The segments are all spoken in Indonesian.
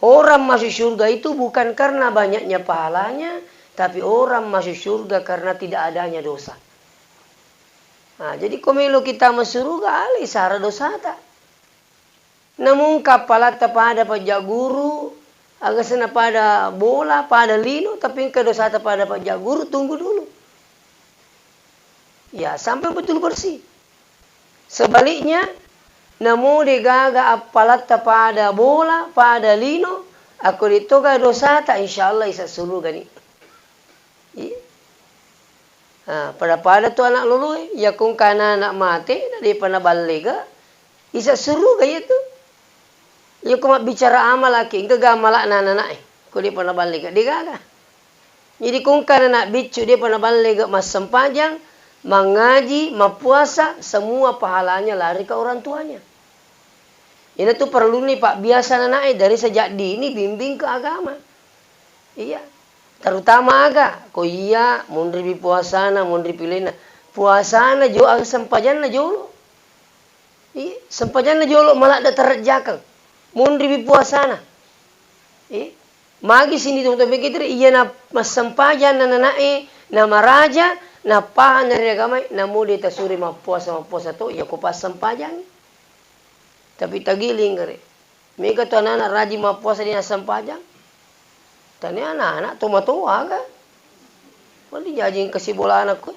Orang masuk surga itu bukan karena banyaknya pahalanya, tapi orang masuk surga karena tidak adanya dosa. Nah, jadi komelo kita masuk surga alih sara dosa tak. Namun kapalat pada pajak guru, agak sana pada bola, pada lino, tapi ke dosa pada pajak guru tunggu dulu. Ya, sampai betul bersih. Sebaliknya, namun degaga apalat pada bola, pada lino, aku ditoga dosa tak insyaallah isa surga ni. Pada tu anak lulu ya kung kana anak mati dari pana balega isa surga ya tu. Ya kung bicara amal laki, enggak malak nana ko di pana balega degaga. Jadi kung kana nak bicu dia pana balega mas sempajang, mengaji, mapuasa, semua pahalanya lari ke orang tuanya. Ini tuh perlu nih Pak, biasa anak dari sejak dini bimbing ke agama. Iya. Terutama agak, ko iya, mundri puasana, mundri pilena. Puasana jo aga sempajana jolo. Iya, sempajana jolo malah ada terjakang. Mundri puasana. Iya. Magi sini teman-teman begitu iya na mas sempajana nama raja, na pahan dari agama, namu di tasuri mapuasa tu ya ko pas sempajang. Tapi tagiling kare. Mega tu anak raji mapuasa di sempajang. Tani anak-anak tua-tua kan. Wali jajing kasih bola anakku.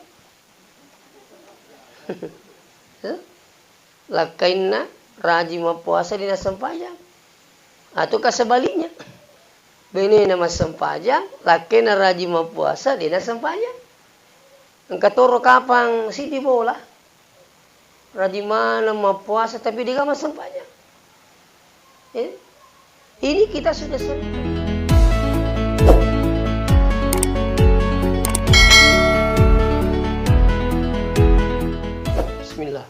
Lakainna raji mapuasa di sempajang. Atau sebaliknya. Bini nama sempajang, lakainna raji mapuasa di sempajang. Engkatoro kapang si di bola. Raji mana mapuasa tapi dia gak sempajang. Ini kita sudah sering. Bismillah.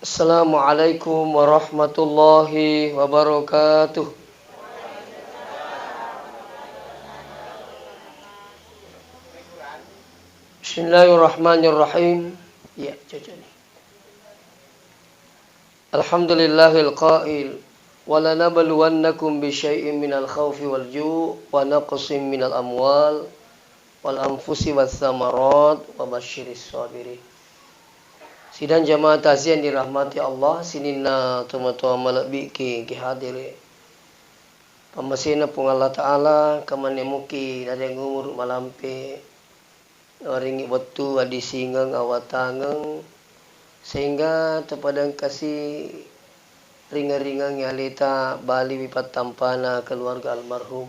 Assalamualaikum warahmatullahi wabarakatuh. Bismillahirrahmanirrahim. Ya, cocok nih. Alhamdulillahil qail. وَلَنَبْلُوَنَّكُمْ بِشَيْءٍ مِنَ الْخَوْفِ وَالْجُوعِ وَنَقْصٍ مِنَ الْأَمْوَالِ وَالْأَنْفُسِ وَالثَّمَرَاتِ وَبَشِّرِ الصَّابِرِينَ. Sidang jamaah takziah yang dirahmati Allah, sinina tuan-tuan malak ki hadiri. Pamasina pung Allah Ta'ala kamane muki dari ngumur malampe ringi waktu adi singgang awatangang sehingga tepadang kasih ringan-ringan nyalita bali wipat tampana keluarga almarhum.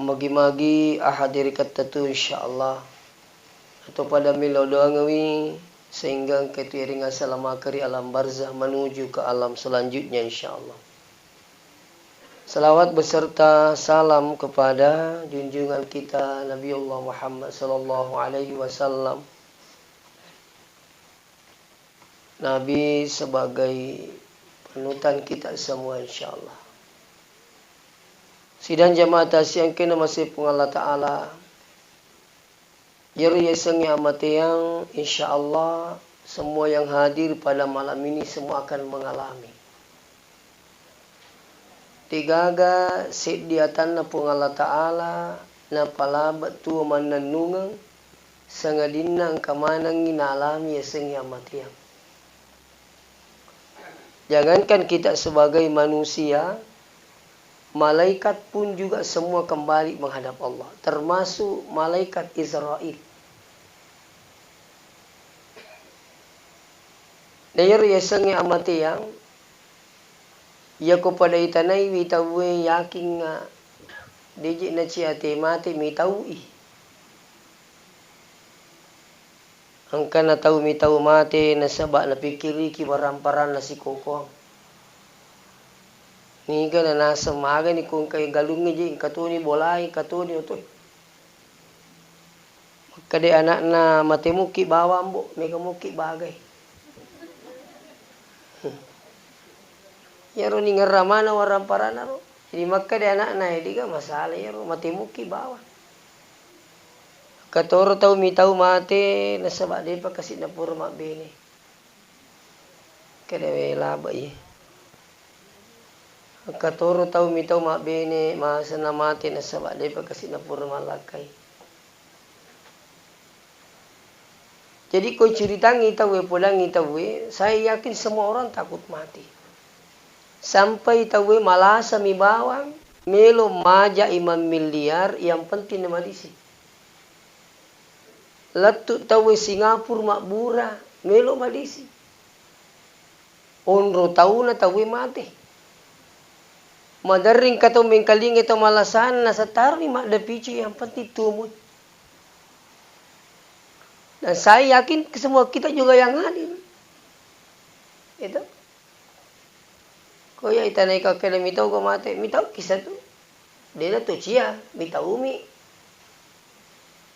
Magi-magi ahadiri kata tu insyaallah atau pada milau doangawi sehingga ketiringan selama kari alam barzah menuju ke alam selanjutnya insyaallah. Salawat beserta salam kepada junjungan kita Nabiullah Muhammad sallallahu alaihi wasallam. Nabi sebagai panutan kita semua insyaallah. Sidang jamaah tasyang kena masih pun Allah Ta'ala. Jadi sengnya amat yang insyaallah semua yang hadir pada malam ini semua akan mengalami. Tigaga sediatan na pun Allah Ta'ala na palabat tu mananungang sangadinang kamanang inalami sengnya amat yang. Jangankan kita sebagai manusia, malaikat pun juga semua kembali menghadap Allah. Termasuk malaikat Israel. Dayar yasang yang amati yang, ya kepada itanay witawe yaking nga, dijik na ciyate mati mitawi. Angka na tahu mitau mati na sabak na pikiri ki baramparan na si kokong. Ni ka na nasa maga ni kung kay galungi di katuni bolay katuni otoy. Magkade anak na matimuki bawang bo may kamuki bagay. Yaro ni ngaramana waramparan na ro. Jadi magkade anak na hindi ka masala yaro matimuki bawang. Katoro tahu mi tahu mate nasaba de pa kasi na puro mak bene. Kede laba ye. Katoro tahu mi tahu mak bene masa na mate nasaba de pa kasi na puro malakay. Jadi kau cerita ngitawe pulang ngitawe, saya yakin semua orang takut mati. Sampai tawe malasa mi bawang, melo maja 5 miliar, yang penting na malisi. Latu tawe Singapura makbura, melo malisi. Onro tahu na tawe mati. Madaring kato mengkaling ito malasan na sa tari mak dapicu yang penting tumut. Dan saya yakin semua kita juga yang hadir. Itu. Kau ya itanai kau kena mitau kau mati, mitau kisah tu. Dia tu cia, mitau mi.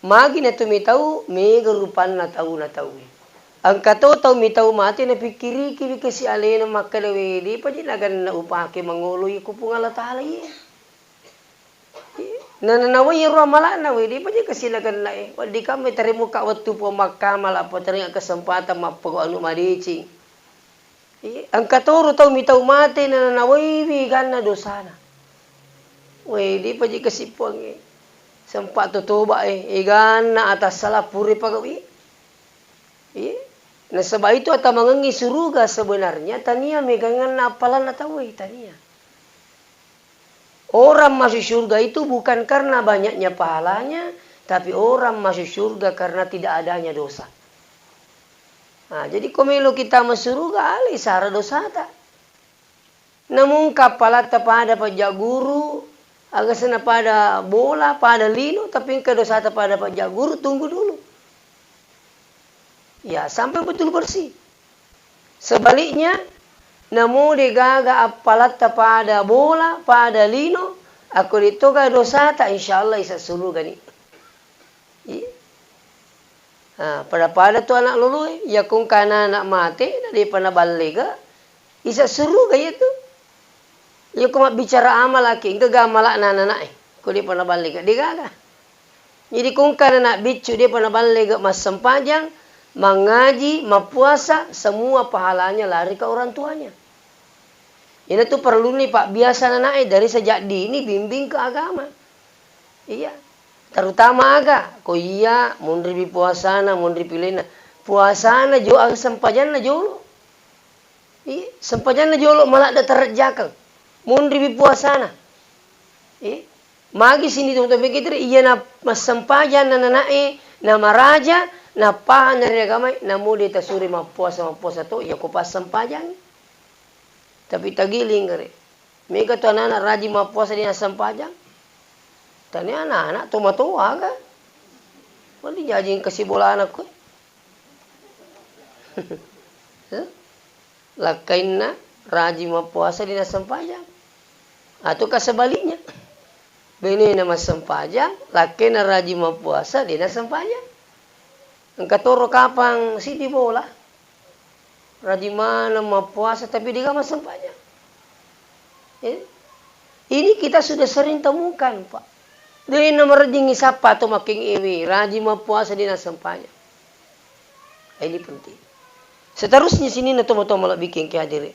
Magi na tu mitau, mega rupan na tahu. Ang kato tau mitau mati na pikiri kiri kasi alena makalawe di pa jinagan na upake manguloy ko pung Allah Taala ye. Nananawa yung ramala na di pa jika silagan na Wadi kami tarimu ka waktu po makamal apa taring kesempatan mapago anu marici. Ang katoro tau mitau mati nananaway bigan na dosana. Di pa jika sipuang sempat tutuba igan na atas salah puri pagawi. Nah sebab itu atau mengengi suruga sebenarnya tania megangan apalan atau tania. Orang masuk surga itu bukan karena banyaknya pahalanya, tapi orang masuk surga karena tidak adanya dosa. Nah, jadi komelo kita masuk surga alih sara dosa tak. Namun kapalata pada pajak guru, agak sana pada bola, pada lino, tapi ke dosa pada pajak guru tunggu dulu. Ya, sampai betul bersih. Sebaliknya, namun digaga apalata pada bola, pada lino, aku ditoga dosa tak insyaallah isa surga ni. Pada tu anak lulu, ya kung kana anak mati, dari panabaliga, isa surga itu. Ya kung bicara amal laki, gaga malak na anak kung di panabaliga, digaga. Jadi kung kana nak bicu dia panabaliga mas sempajang, mengaji, mapuasa, semua pahalanya lari ke orang tuanya. Ini tuh perlu nih Pak, biasa anak dari sejak dini bimbing ke agama. Iya, terutama aga. Ko iya, mundri bi puasana, mundri pilena. Puasana jo aga sempajan na jolo. Iya, sempajan na jolo malah ada terjakang. Mundri bi puasana. Iya, magi sini teman-teman begitu iya na mas sempajan na nanae, nama raja, na pahan na rin namu di tasuri mapuasa to, ya ko pas sempajan. Tapi tagiling kare. Mega tu anak-anak raji mapuasa di nasampajang. Tani anak-anak tua-tua ka. Wali jajing kasi bola anak ko. Lakain na raji mapuasa di nasampajang. Atau sebaliknya. Bini na masampajang, lakain na raji mapuasa di nasampajang. Ang katoro kapang sidi bola. Raji mana mapuasa tapi dia masam banyak. Ini kita sudah sering temukan Pak. Dari nomor rajing siapa tu making iwi. Raji mapuasa di nasampanya. Ini penting. Seterusnya sini na tomo-tomo lah bikin kehadiri.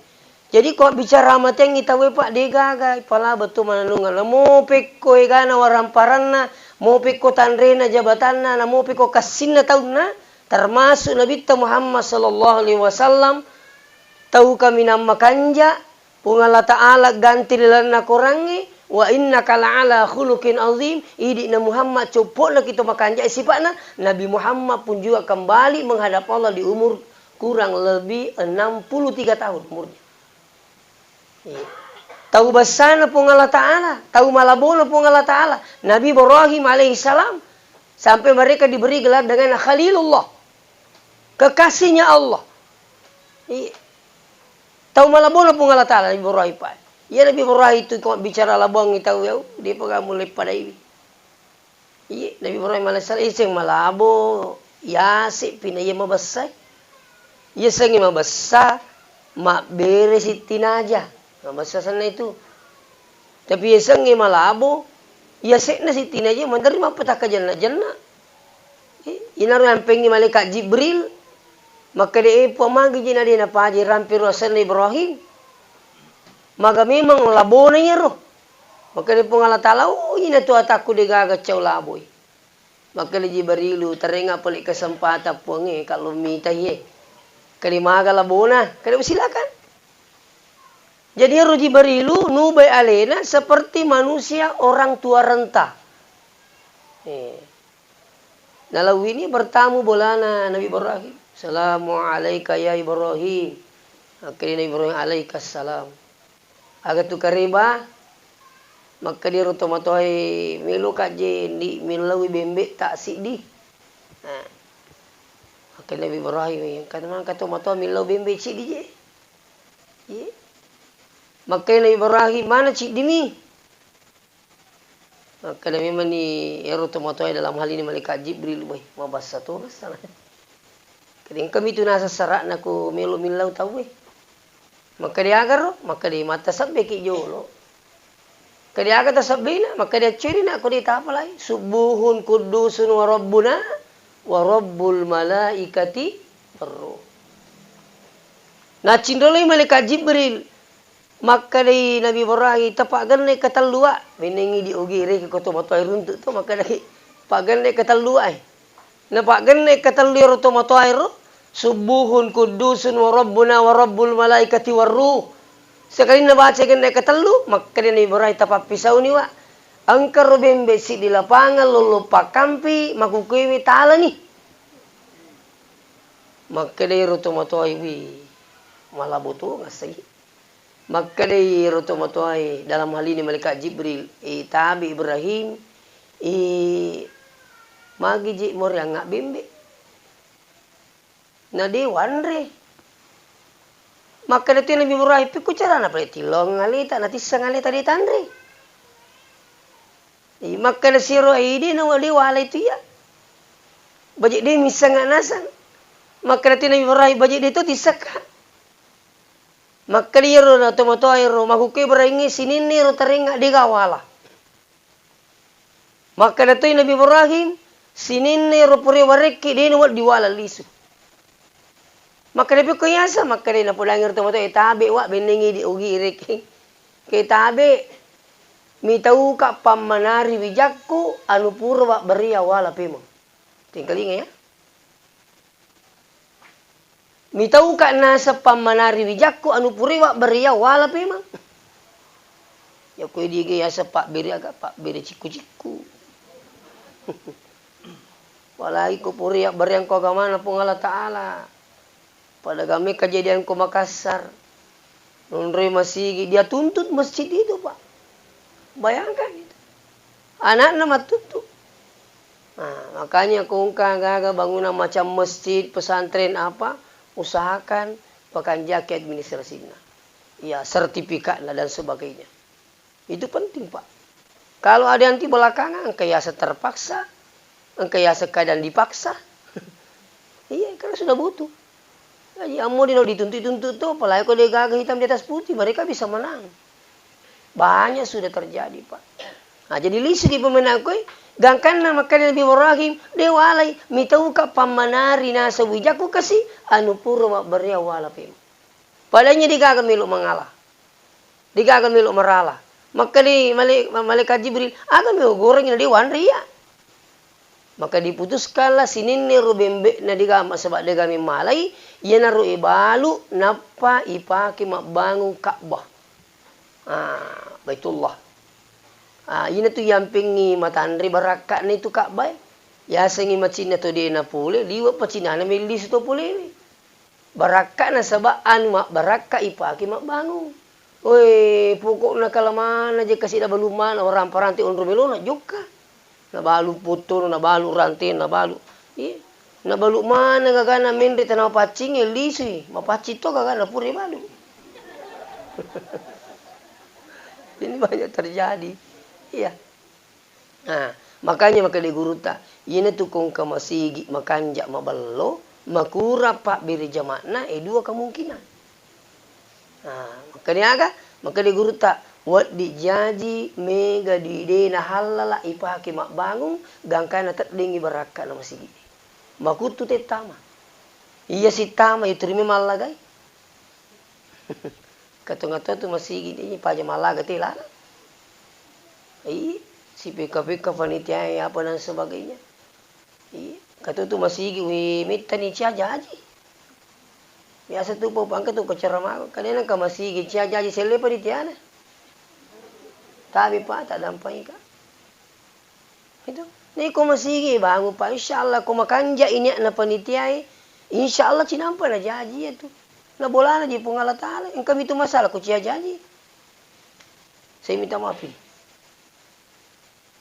Jadi kalau bicara amat yang kita Pak degagai pala betul mananungan. Mau peko egana waramparanna, mau peko tandrena jabatanna, mau peko kasinna tahunna. Termasuk Nabi Muhammad sallallahu alaihi wasallam tahu kami nama kanja Allah Ta'ala ganti lana korangi wa innaka la'ala khuluqin azim idina Muhammad copotlah kita makanja sifatna Nabi Muhammad pun juga kembali menghadap Allah di umur kurang lebih 63 tahun umurnya. Tahu basana pun Allah Ta'ala, tahu malabona pun Allah Ta'ala. Nabi Ibrahim alaihissalam sampai mereka diberi gelar dengan Khalilullah. Kekasihnya Allah. Tahu malabona pun Allah Ta'ala Nabi Ibrahim. Ya Nabi Ibrahim itu kalau bicara labang tahu ya, dia pegang mulai pada ini. Nabi Ibrahim alaihissalam iseng malabo, ya si pina ia mabasai. Ya sengi mabasa, mak beres itinaja. Mabasa sana itu. Tapi ya sengi malabo, ya sekna si tinaja menerima petaka jannah. Inaru yang pengi malaikat Jibril. Maka dia pemagi jina dia na paji rampir Rasul Ibrahim. Maka memang labona ya roh. Maka dia pengala talau ina tu ataku dia gaga cau laboi. Maka dia Jibrilu teringat pelik kesempatan puangi kalau minta ye. Kali maga labona, kali silakan. Jadi roh Jibrilu nubai alena seperti manusia orang tua renta. Nalau ini bertamu bolana Nabi Ibrahim. Assalamualaikum ya Ibrahim. Akhirnya Nabi Ibrahim alaikassalam. Agak tu kariba. Maka dia rotomatoi milu kaje di milawi bembe tak sidi. Akhirnya Nabi Ibrahim kata mana kata matoi milau bembe sidi je. Maka Nabi Ibrahim mana cik dimi? Maka Nabi mani rotomatoi dalam hal ini malaikat Jibril boy. Mabas satu masalah. Kadang kami tu nasa serak naku milau tahu Maka dia agar maka dia mata sampai ki jolo. Dia agar tasabina maka dia curi nak ko dia apa lagi? Subuhun kudusun wa rabbuna wa rabbul malaikati perru. Nah cindolai malaikat Jibril. Maka dari Nabi Ibrahim tapak gane katalua benengi di ogire ke koto matoi runtut tu maka dari pak gane katalua Nampak gane katalua roto matoi ro subuhun kudusun wa rabbuna wa rabbul malaikati warruh. Sekali na baca gane katalu maka dia Ibrahim tapak pisau ni wa angkar bembe si di lapangan lolo pakampi makukuwi taala ni. Maka dia roto matoi wi malah butuh ngasih. Maka dia roto matoi dalam hal ini malaikat Jibril tabi Ibrahim magi ji mor yang ngak bembe. Na di wanre. Maka dati Nabi Ibrahim piku cara na pala tilong ngalita nati sangalita di tandre. Maka na siro ini na wali wala itu ya. Bajik dia misang nasan. Maka dati Nabi Ibrahim bajik dia itu disaka. Maka dia ro na tomato airo makuke berangi sinin ni ro teringa di gawala. Maka dati Nabi Ibrahim sinin ni ro puri wareki dia ni wal diwala lisu. Maka dia pergi kuyasa, maka dia nak pulang ngerti motor. Tabe wak benengi di ugi reki. Ke tabe, mi tahu kak pamanari wijakku anu purwa beria wala pemo. Tinggal ingat ya. Mi tahu kak nasa pamanari wijakku anu purwa beria wala pemo. Ya kue dia ya sepak beri agak pak beri ciku-ciku. Walai ku puri beriang kau gamana pun Allah Ta'ala. Pada kami kejadian ke Makassar. Nunre masih dia tuntut masjid itu pak. Bayangkan itu. Anak nama tutup. Nah, makanya kungkang gagal bangunan macam masjid, pesantren apa. Usahakan pakai jaket administrasinya. Ya sertifikat lah dan sebagainya. Itu penting pak. Kalau ada nanti belakangan kayasa terpaksa. Kayasa keadaan dipaksa. Iya karena sudah butuh. Ya mau dituntut-tuntut tuh, apalagi kalau dia gagah hitam di atas putih, mereka bisa menang. Banyak sudah terjadi, Pak. Nah, jadi lisu di pemenang koi, gangkan nama kalian Nabi Ibrahim, dewalai, mitau ka pamanari nasa wijaku kasih, anu purwa beria wala pem. Padanya digagah milu mengalah. Digagah milu meralah. Maka di malaikat Jibril, agak milu goreng di wanria. Maka diputuskanlah sinin ni rubembe na digama sebab dia kami malai ia naru ibalu napa ipaki mak bangun Ka'bah. Baitullah. Ini tu yang pingi matandri barakat ni tu Ka'bah. Ya sengi macina tu dia na pule liwa pacina na milis tu pule. Barakat na sebab anu mak barakat ipaki mak bangun. Oi pokok na kalamana je kasih dah baluman orang paranti on rumelona juga. Na balu putur, na balu rantai, na balu. Na balu mana gagana mendri tanah pacing elisi, mapaci to gagana puri balu. Ini banyak terjadi. Iya. Nah, makanya maka di guru ta, ini tukung kamasigi makanjak mabalo, makura pak biri jamakna dua kemungkinan. Nah, makanya aga, maka di guru ta wat dijaji mega di dena halala ipaki mak bangun gangkana terdingi barakat nama sigi. makutu te tama. Iya si tama itu rime malagai. Katunga tu masih gini paja malaga te lah. Si PKPK panitia apa dan sebagainya. Kata tu masih gini minta ni cia jaji. Biasa tu pangkat tu kecerama. Kadang kan masih gini cia jaji sele panitia na. Tapi pak tak dampai kah? Itu. Ni ko masih bangun pak. InsyaAllah ko makanja ini na panitia. InsyaAllah cinampa na jaji itu. Na bola na di pungala ta'ala. Yang kami itu masalah ko cia jaji. Saya minta maaf ini.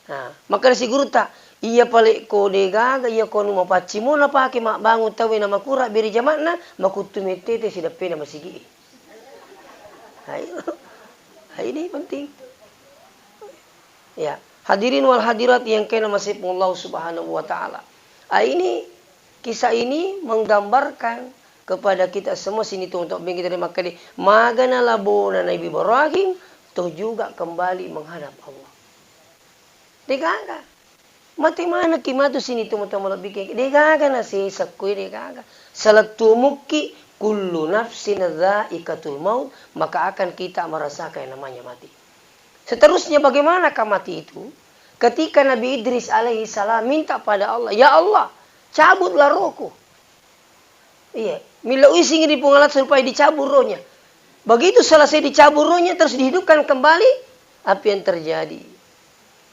Nah, maka si guru tak iya pale ko degaga iya ko numa pacimo na pake mak bangun tawe na makura beri jamakna makutu metete sida pena masigi. Hai ini penting. Ya, hadirin wal hadirat yang kena masih Allah Subhanahu wa taala. Ini kisah ini menggambarkan kepada kita semua sini tuh untuk kita terima kasih. Magana labona Nabi Ibrahim toh juga kembali menghadap Allah. Degaga. Mati mana kimatu sini tu mata lebih kayak degaga nasi sakui degaga. Salatu muki kullu nafsin dha'iqatul maut, maka akan kita merasakan yang namanya mati. Seterusnya bagaimanakah mati itu? Ketika Nabi Idris alaihi salam minta pada Allah, ya Allah, cabutlah rohku. Iya, mila using di pungalat supaya dicabut rohnya. Begitu selesai dicabut rohnya terus dihidupkan kembali, apa yang terjadi?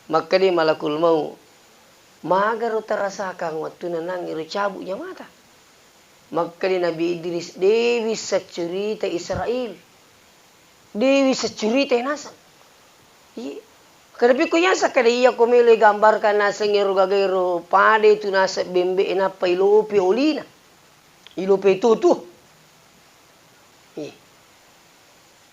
Maka dia malakul maut magaru terasakan waktu nanang iru cabutnya mata. Maka dia Nabi Idris dewi securita Israel, dewi securita nasan. Iya. Kadapi ko yasa kada iya ko mele gambarkan nasa ngero gagero pade tu nasa bembe na pailopi olina. Ilope tutu. Iya.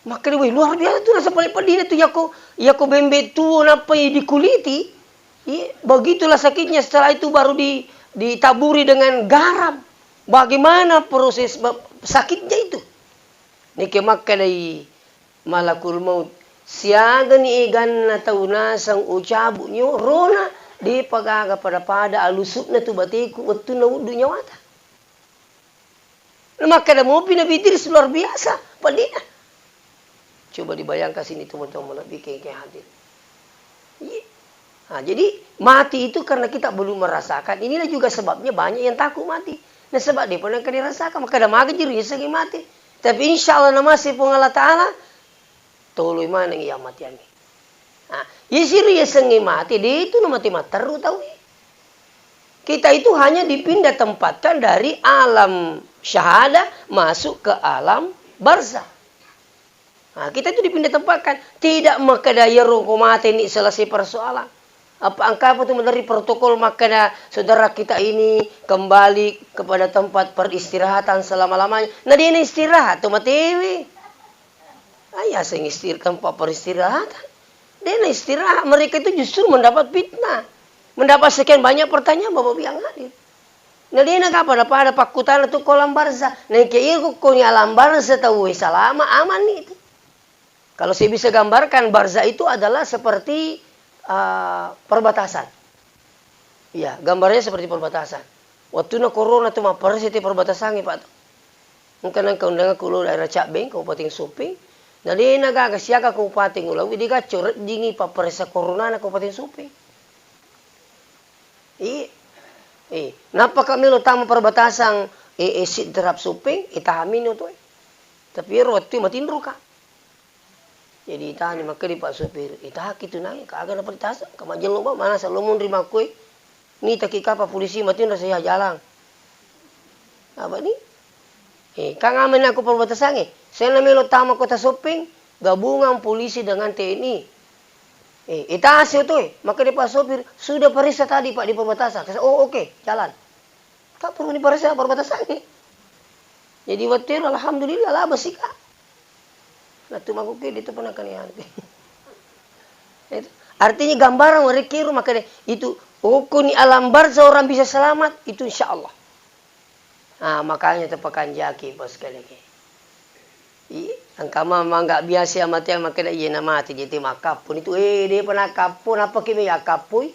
Maka dia luar biasa tu nasa paling pedih tu yako bembe tu napa dikuliti. Iya, begitulah sakitnya setelah itu baru ditaburi dengan garam. Bagaimana proses sakitnya itu? Nike maka dari malakul maut siaga ni igan na tauna sang ucabu nyo rona di pagaga pada alusuk na tu batiku waktu na udu nyawata. Maka ada mopi Nabi Idris luar biasa padina. Coba dibayangkan sini teman-teman lebih kayak hadir. Iya. Nah, jadi mati itu karena kita belum merasakan. Inilah juga sebabnya banyak yang takut mati. Nah sebab dia pernah dirasakan maka ada maga jirinya segi mati. Tapi insya Allah nama si Allah Ta'ala tolong mana yang mati ami. Nah, yisiri ya sengi mati dia itu nama mati materu tahu. Kita itu hanya dipindah tempatkan dari alam syahadah masuk ke alam barzah. Nah, kita itu dipindah tempatkan. Tidak makadaya roko mati ini selesai persoalan. Apa itu dari protokol makanya saudara kita ini kembali kepada tempat peristirahatan selama-lamanya. Nah dia ini istirahat tuh mati. Ayah sing istirahat tempat peristirahatan. Dia ini istirahat. Mereka itu justru mendapat fitnah. Mendapat sekian banyak pertanyaan Bapak yang hadir. Nah dia nak apa? Pada pakutan itu kolam barzah. Nah kaya kok alam barzah tahu selama aman itu. Kalau saya bisa gambarkan barzah itu adalah seperti perbatasan. Iya, gambarnya seperti perbatasan. Waktu na corona tu mah persis perbatasan Pak. Mungkin nang kaundang kulo daerah Cakbeng, Kabupaten Suping. Nah di naga siaka Kabupaten Ulau, di gacor dingi pa perisa corona na Kabupaten Suping. Napa kami lo tama perbatasan esit terap Suping, itahamin itu. Tapi waktu matin ruka. Jadi tanya maka di Pak Supir, itah gitu nang, kagak dapat tas, kemajen lo mana salomon terima kue, ni taki kapa polisi mati udah saya jalan, apa ni? Kang aman aku perbatasan saya namelo tama kota Suping, gabungan polisi dengan TNI, itah hasil tuh, maka di Pak Supir sudah periksa tadi Pak di perbatasan, oh oke, jalan, tak perlu diperiksa perbatasan jadi waktu itu alhamdulillah lah bersika. Nah tu maku itu pernah kan ya. Artinya gambaran mereka maka itu ni alam barzah orang bisa selamat itu insya Allah. Nah makanya terpakan jaki pas sekali lagi. Angka mama nggak biasa mati maka dia mati jadi makapun itu dia pernah kapun apa kimi ya kapui.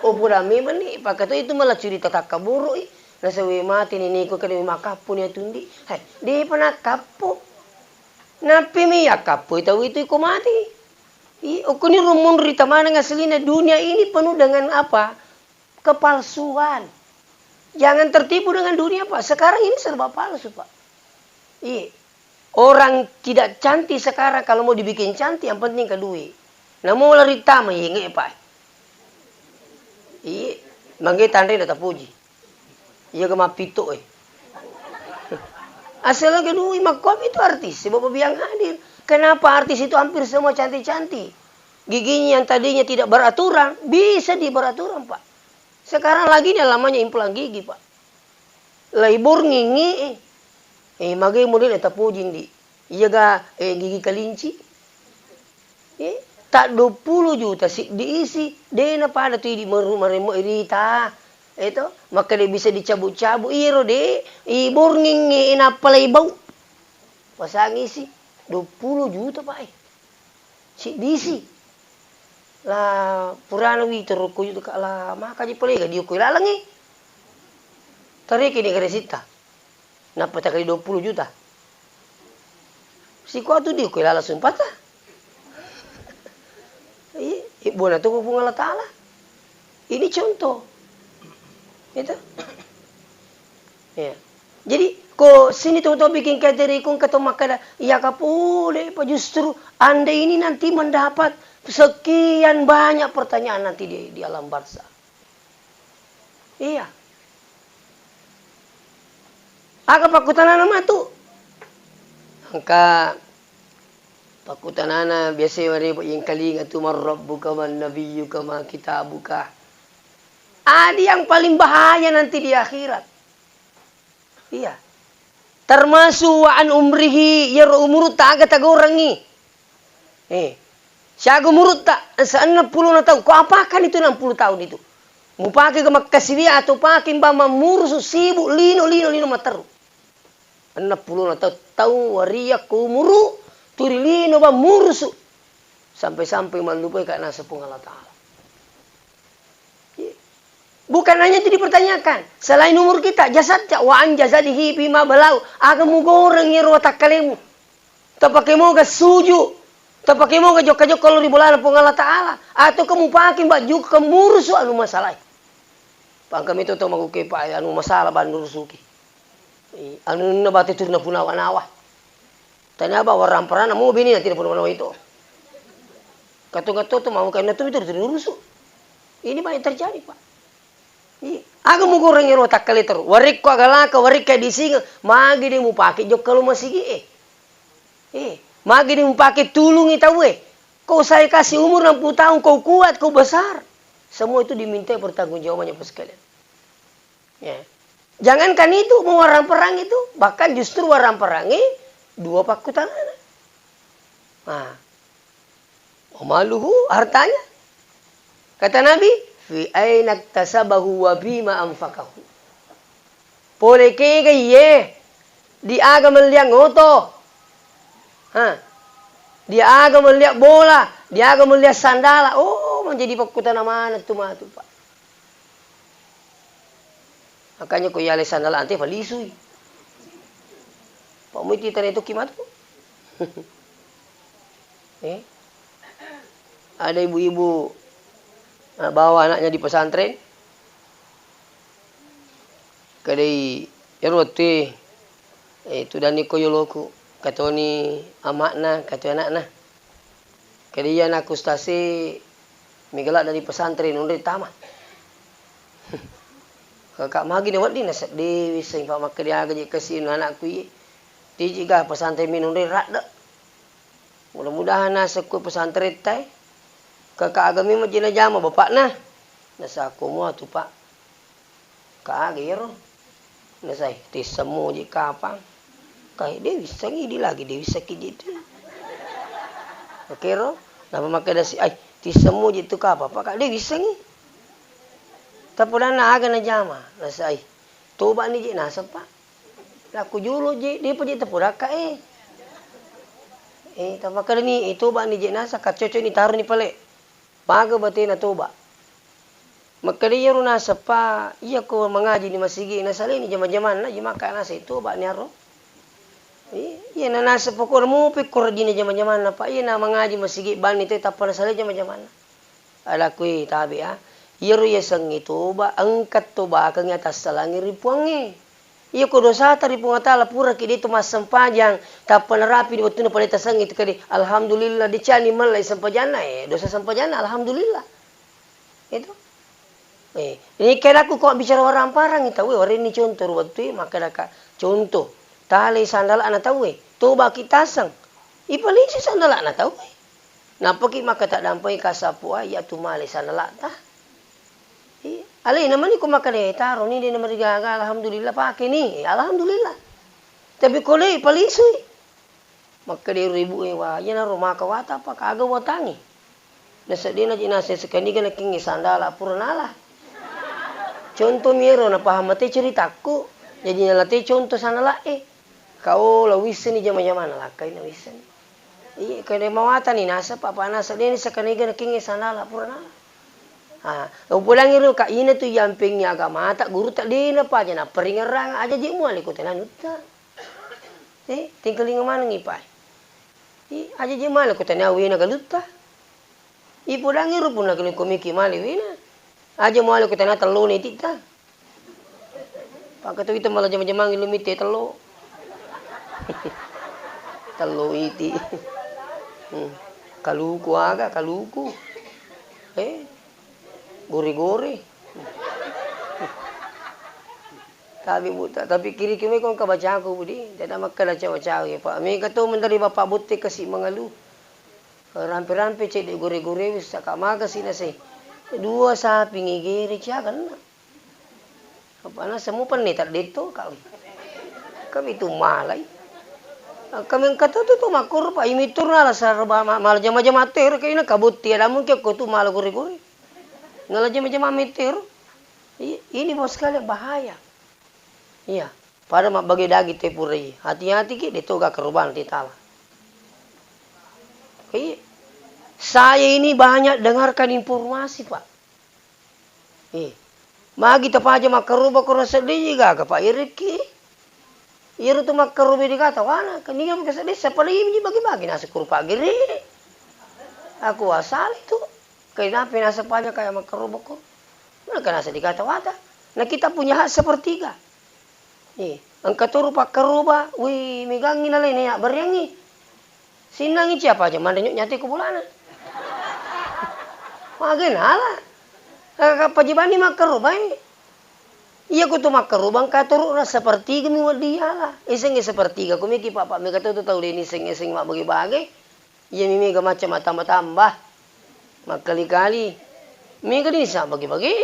O pura memang nih, pakai itu malah cerita kakak buruk. Nasa we mati ni ko kada makapo ni atundi. Hai, di pernah kapo. Napi mi ya kapo itu ko mati. O kuni rumun rita mana ngaselina dunia ini penuh dengan apa? Kepalsuan. Jangan tertipu dengan dunia, Pak. Sekarang ini serba palsu, Pak. Iya. Orang tidak cantik sekarang kalau mau dibikin cantik yang penting ke duit. Nah mau lari tama ya Pak. Iya. Mangge tandai data puji. Iya ke mapito Asal ke duit makom itu artis. Sebab yang hadir. Kenapa artis itu hampir semua cantik-cantik? Giginya yang tadinya tidak beraturan bisa diberaturan, Pak. Sekarang lagi ini lamanya implan gigi, Pak. Laibur ngingi magai model eta pujing di. Iya ga gigi kelinci. Tak 20 juta sih diisi. Dena pada tuh di meremo irita. Itu maka dia bisa dicabut-cabut. Iro de ibur ngingi inapalay bau. Pasang isi 20 juta, Pak. Si diisi. Lah purana wi teruk itu kala maka di pale ga diukoy lalangi. Tarik ini keresita. Napa tak kali 20 juta? Si kuat tu diukoy lala sumpah ta. Ibu na tu kung Allah Ta'ala. Ini contoh. Itu. Ya. Jadi ko sini tuh bikin kateri kung kato makada ya kapule pa justru Anda ini nanti mendapat sekian banyak pertanyaan nanti di alam barzah. Iya. Aga pakutanana nama tu. Angka pakutanana biasa yang kalinga tu marrabbuka man nabiyyuka ma kitabuka. Ada yang paling bahaya nanti di akhirat. Iya. Termasuk wa an umrihi yar umurut taga orang ni. Siaga umurut tak 60 na tahun. Kau apakan itu 60 tahun itu? Mau pakai ke makasilia atau pakai mbak mursu sibuk lino materu. 60 na tahun waria kumuru turi lino ba mursu. Sampai-sampai melupai kak nasa Allah Ta'ala. Bukan hanya itu dipertanyakan. Selain umur kita, jasad wa an jasadihi bima balau. Aga mu goreng ya ruwa takalemu. Tapake mo ga suju. Tapake mo ga jok-jok kalau ribulan pung Allah Ta'ala. Atau kamu pakai baju kemursu anu masalah. Pangkam itu to maguke pa anu masalah bandur suki. Anu na bate tur na punawa-nawa. Tanya ba warang perana mo bini na tidak punawa itu. Kato-kato to mau kana tu itu terurusu. Ini banyak terjadi, Pak. Aga mo goreng iro takaliter. Warik ko agalaka, warik kay disinga. Magi di mo pakai jok kalau masigi magi di mo pakai tulung itaw Kau saya kasih umur 60 tahun, kau kuat, kau besar. Semua itu diminta pertanggungjawabannya Pak sekalian. Ya. Jangankan itu mau warang perang itu, bahkan justru warang perangnya dua pakutanana. Nah. Omaluhu hartanya. Kata Nabi, fi aina tasabahu wa bima anfaqahu. Pole kege ye di aga meliang oto. Dia aga melihat bola, dia aga melihat sandala. Oh, menjadi pakutana mana tu matu, Pak. Makanya ko yale sandala ante palisui. Pak muiti tane itu kimat po. Ada ibu-ibu bawa anaknya di pesantren. Kadai erote itu dani koyoloku katoni amakna katu anakna. Kadai anak stasi migalak dari pesantren unde tama. Kakak magi ne wadi nasak dewi sing pak makdia gaji kasih anakku ye. Ti jiga pesantren minun de radda. Mudah-mudahan nasak ku pesantren tai. Kakak agami majina jama bapak nah. Nasa aku mau tu Pak. Kagiro. Nasai tisemu ji kapang. Kai Dewi sangi di lagi Dewi sakit itu. Oke ro. Napa makai dasi ai tisemu ji tu kapa Pak Dewi sangi. Tapodana aga na jama. Nasai. Toba ni ji nasa Pak. Laku julo ji dia pergi tapodaka tapakar ni itu ba ni ji nasa kacoco ni taruh ni pale. Paga bati na toba. Maka dia nasa pa, iya ko mengaji di masigi na sali ni zaman-zaman na maka nasa itu ba niaro. Iya na nasa pokor mo pikor di zaman-zaman na pa iya na mengaji masigi ban itu tapon na sali zaman-zaman na. Ala kui tabi Iya ya sang itu ba angkat to ba kang atas salangi ripuangi. Iya ko dosa tari pungatala pura ki dito mas sampajang tapon rapi di waktu na palita sang itu kadi alhamdulillah di cani malai sampajana dosa sampajana alhamdulillah. Itu. Ini kaya aku kok bicara orang parang itu, orang ini contoh waktu maka dah contoh tali sandal anak tahu toba kita sang, ipalisi sandal anak tahu. Napa ki maka tak dampai kasapu ya tu mali sandal tah. Ali namanya ko maka deh taruh ni dia nama digagal alhamdulillah pakai ni, alhamdulillah. Tapi kalau ipalisi maka dia ribu wah ya na rumah kawata apa kagak watangi. Nasa dia na jinasa sekali kan kingi sandal purnalah. Contoh miro na pahamate ceritaku. Jadi nalatih contoh sana lah kau la wisen ni jama-jama na kai na wisen. Iya kaya mawata ni nasa papa nasa dia ni sakaniga na kingi sana la purna. Pulang iro ka ina tu yamping nya agama tak guru tak dina pa na peringerang aja ji mo ali ko tenanuta. Tingkaling mana ngipai. Aja ji mal ko tenawi na galuta. Pulang iro pun lagi komiki mali wina. Aja mau kita na telo ni tita. Pak tu kita malah jam-jam ilumite telo. Telo iti. Kaluku aga kaluku. Gori-gori. Tapi kiri kami kau kabaca aku budi. Tidak makan cawa-cawa ya Pak. Mereka tu menteri bapak butik kasih mengalu. Rampe-rampe cek di gori-gori bisa kamaga sih nasi. Dua sapi ngigiri siya kan. Apa na semua panitar dito kami tu malay. Kami kata tu makur pa imitur na la sa mal jama-jama ter kay na kabuti alam kay ko tu mal guri-guri. Ngala jama-jama meter. Ini bos sekali bahaya. Iya, pada mak bagi dagi te puri. Hati-hati ki dito ga keruban ti tala. Saya ini banyak dengarkan informasi Pak. Magi tapa aja makaruba ko sedih juga Pak Iriki. Iru tu makaruba di kata wana kaniga ka sedih sapali ini bagi-bagi nasi kurpa giri. Aku asal itu. Kenapa nasa panya kayak makaruba ko? Mana kana sedih kata wata. Nah kita punya hak sepertiga. Angkat rupa karuba, wih megangin alai ni ya beriangi. Sinangi siapa aja mandanyuk nyati ku bulana. Magenala. Pajibani makarubay. Iya ko tu makarubang katuru na sepertiga mi wadiya lah. Iseng sepertiga kumiki papa mi katu tahu deni iseng mak bagi-bagi. Iya mi mega macam tambah. Makali-kali. Mi kadi sa bagi-bagi.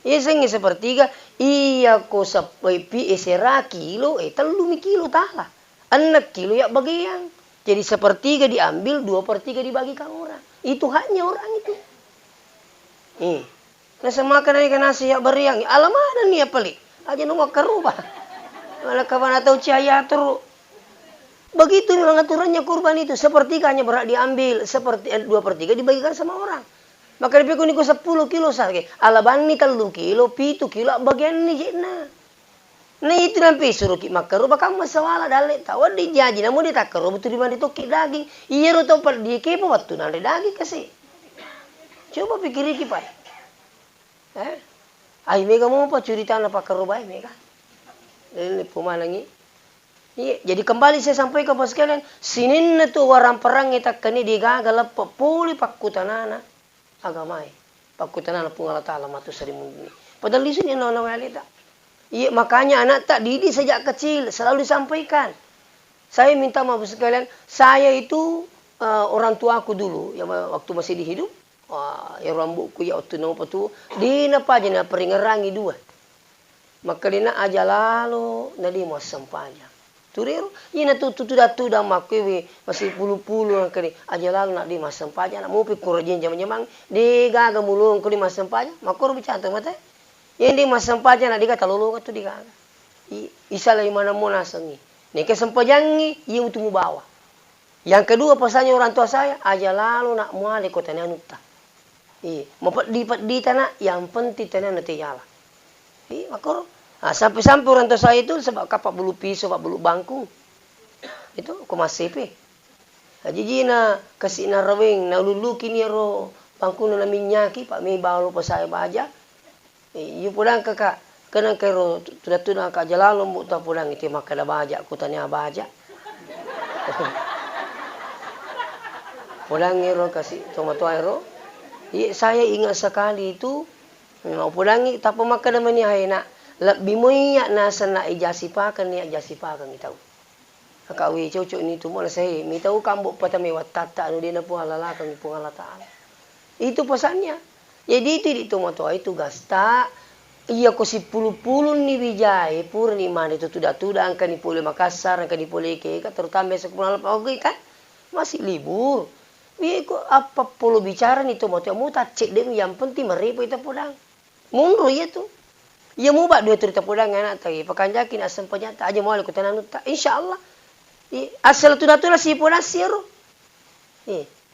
Iseng sepertiga iya ko sa pi esera kilo telu mi kilo tala. 6 kilo ya bagian. Jadi sepertiga diambil 2/3 dibagikan orang. Itu haknya orang itu. Nasa makan ni nasi ya beriang. Alamana ni apa li? Aja nunggu kerubah. Malah kawan atau cahaya terus. Begitu memang aturannya kurban itu. Sepertiganya berhak diambil. 2/3 dibagikan sama orang. Maka dipikul ni ko 10 kilo sakit. Alaban ni 3 kilo, 7 kilo bagian ni jena. Nah itu nampi suruh ki makarubah kamu masalah dalik tawan dijaji namun dia tak keruh betul di mana itu daging. Iya ro tau per dia kepo waktu nanti daging kasih. Coba pikir iki Pak. Ai mega mau apa cerita na pakarubah mega. Ini pumalangi. Iya, jadi kembali saya sampaikan kepada sekalian, sinin tu orang perang kita kini digagal puli pakutanana agamai. Pakutanana pungala taala matu serimun ini. Padahal di sini nawa alita. Iya, makanya anak tak didik sejak kecil selalu disampaikan. Saya minta maaf sekalian, saya itu orang tua aku dulu yang waktu masih dihidup, ya rambutku ya waktu napa tu, dina pa jana peringerangi dua. Maka dina aja lalu nadi mau sampanya. Turiru, ina tu datu dah makwe masih puluh-puluh kali aja lalu nak di mas sampanya, nak mau pikir jin jam-jamang, di gaga mulung ko di mas sampanya, makor bicara mata. Yang di mas sampanya nak dikata lolo tu di gaga. Isalah mana mau nasengi. Nek sempajangi, ia untuk bawa. Yang kedua pesannya orang tua saya, aja lalu nak muali kota nanuta. Di tanah yang penting tanah nanti nyala. Makor. Sampai-sampai orang tua saya itu sebab kapak bulu pisau, pak bulu bangku. Itu aku masih pe. Jijina kasih na rawing na luluki ni ro bangku na minyaki pak mi bawa lupa saya baja. Iyo pulang kakak kena kero sudah tuna kak jalan lombok tak pulang itu makada baja aku tanya baja. Pulang ero kasih tomato ero. Saya ingat sekali itu mau pulangi tak pemakan nama ni hai nak bimoy na sana ijasipakan ni ijasipakan itau. Akawi cocok ni tu mana saya mi tahu kambuk patame watata anu dia na pun halala kami pun halataan. Itu pesannya. Jadi itu tomato itu gasta iya ko si pulu-pulu ni bijai purni mana itu tuda angka ni pule Makassar angka ni pule ke terutama besok pulang oke kan masih libur. Ko apa polo bicara nih tuh mau tak cek deh yang penting meribu itu pulang. Mundur ya tuh. Ya mau bak dua cerita pulang anak tadi. Pakanjakin asam penyata aja mau aku tenang tak. Insyaallah. Asal tuh lah si pulang siru.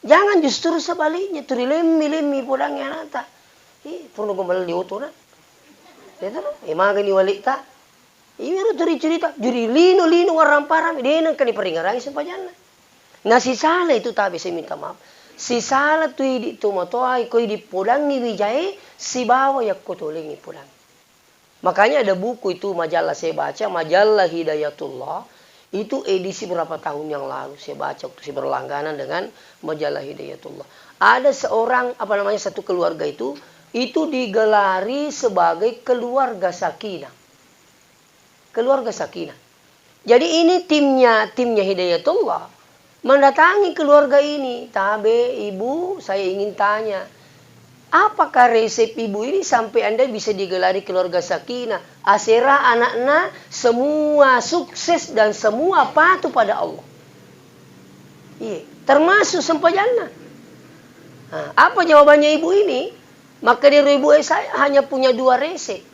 Jangan justru sebaliknya turi lemi pulang anak tak. Perlu kembali diutur nak. Itu emang ni walik tak. Ini turi cerita juri lino orang parah dia nak kani peringarangi sempajana. Nah si salah itu tapi saya minta maaf. Si salah tu di tomatoai koi di pulang ni wijai si bawa ya kotolengi pulang. Makanya ada buku itu majalah saya baca majalah Hidayatullah itu edisi berapa tahun yang lalu saya baca waktu saya berlangganan dengan majalah Hidayatullah. Ada seorang satu keluarga itu digelari sebagai keluarga sakinah. Keluarga sakinah. Jadi ini timnya Hidayatullah. Mendatangi keluarga ini, tabe ibu, saya ingin tanya, apakah resep ibu ini sampai Anda bisa digelari keluarga sakinah? Asera anak-anak semua sukses dan semua patuh pada Allah. Iya, termasuk sempajana. Nah, apa jawabannya ibu ini? Maka dari ibu saya hanya punya dua resep.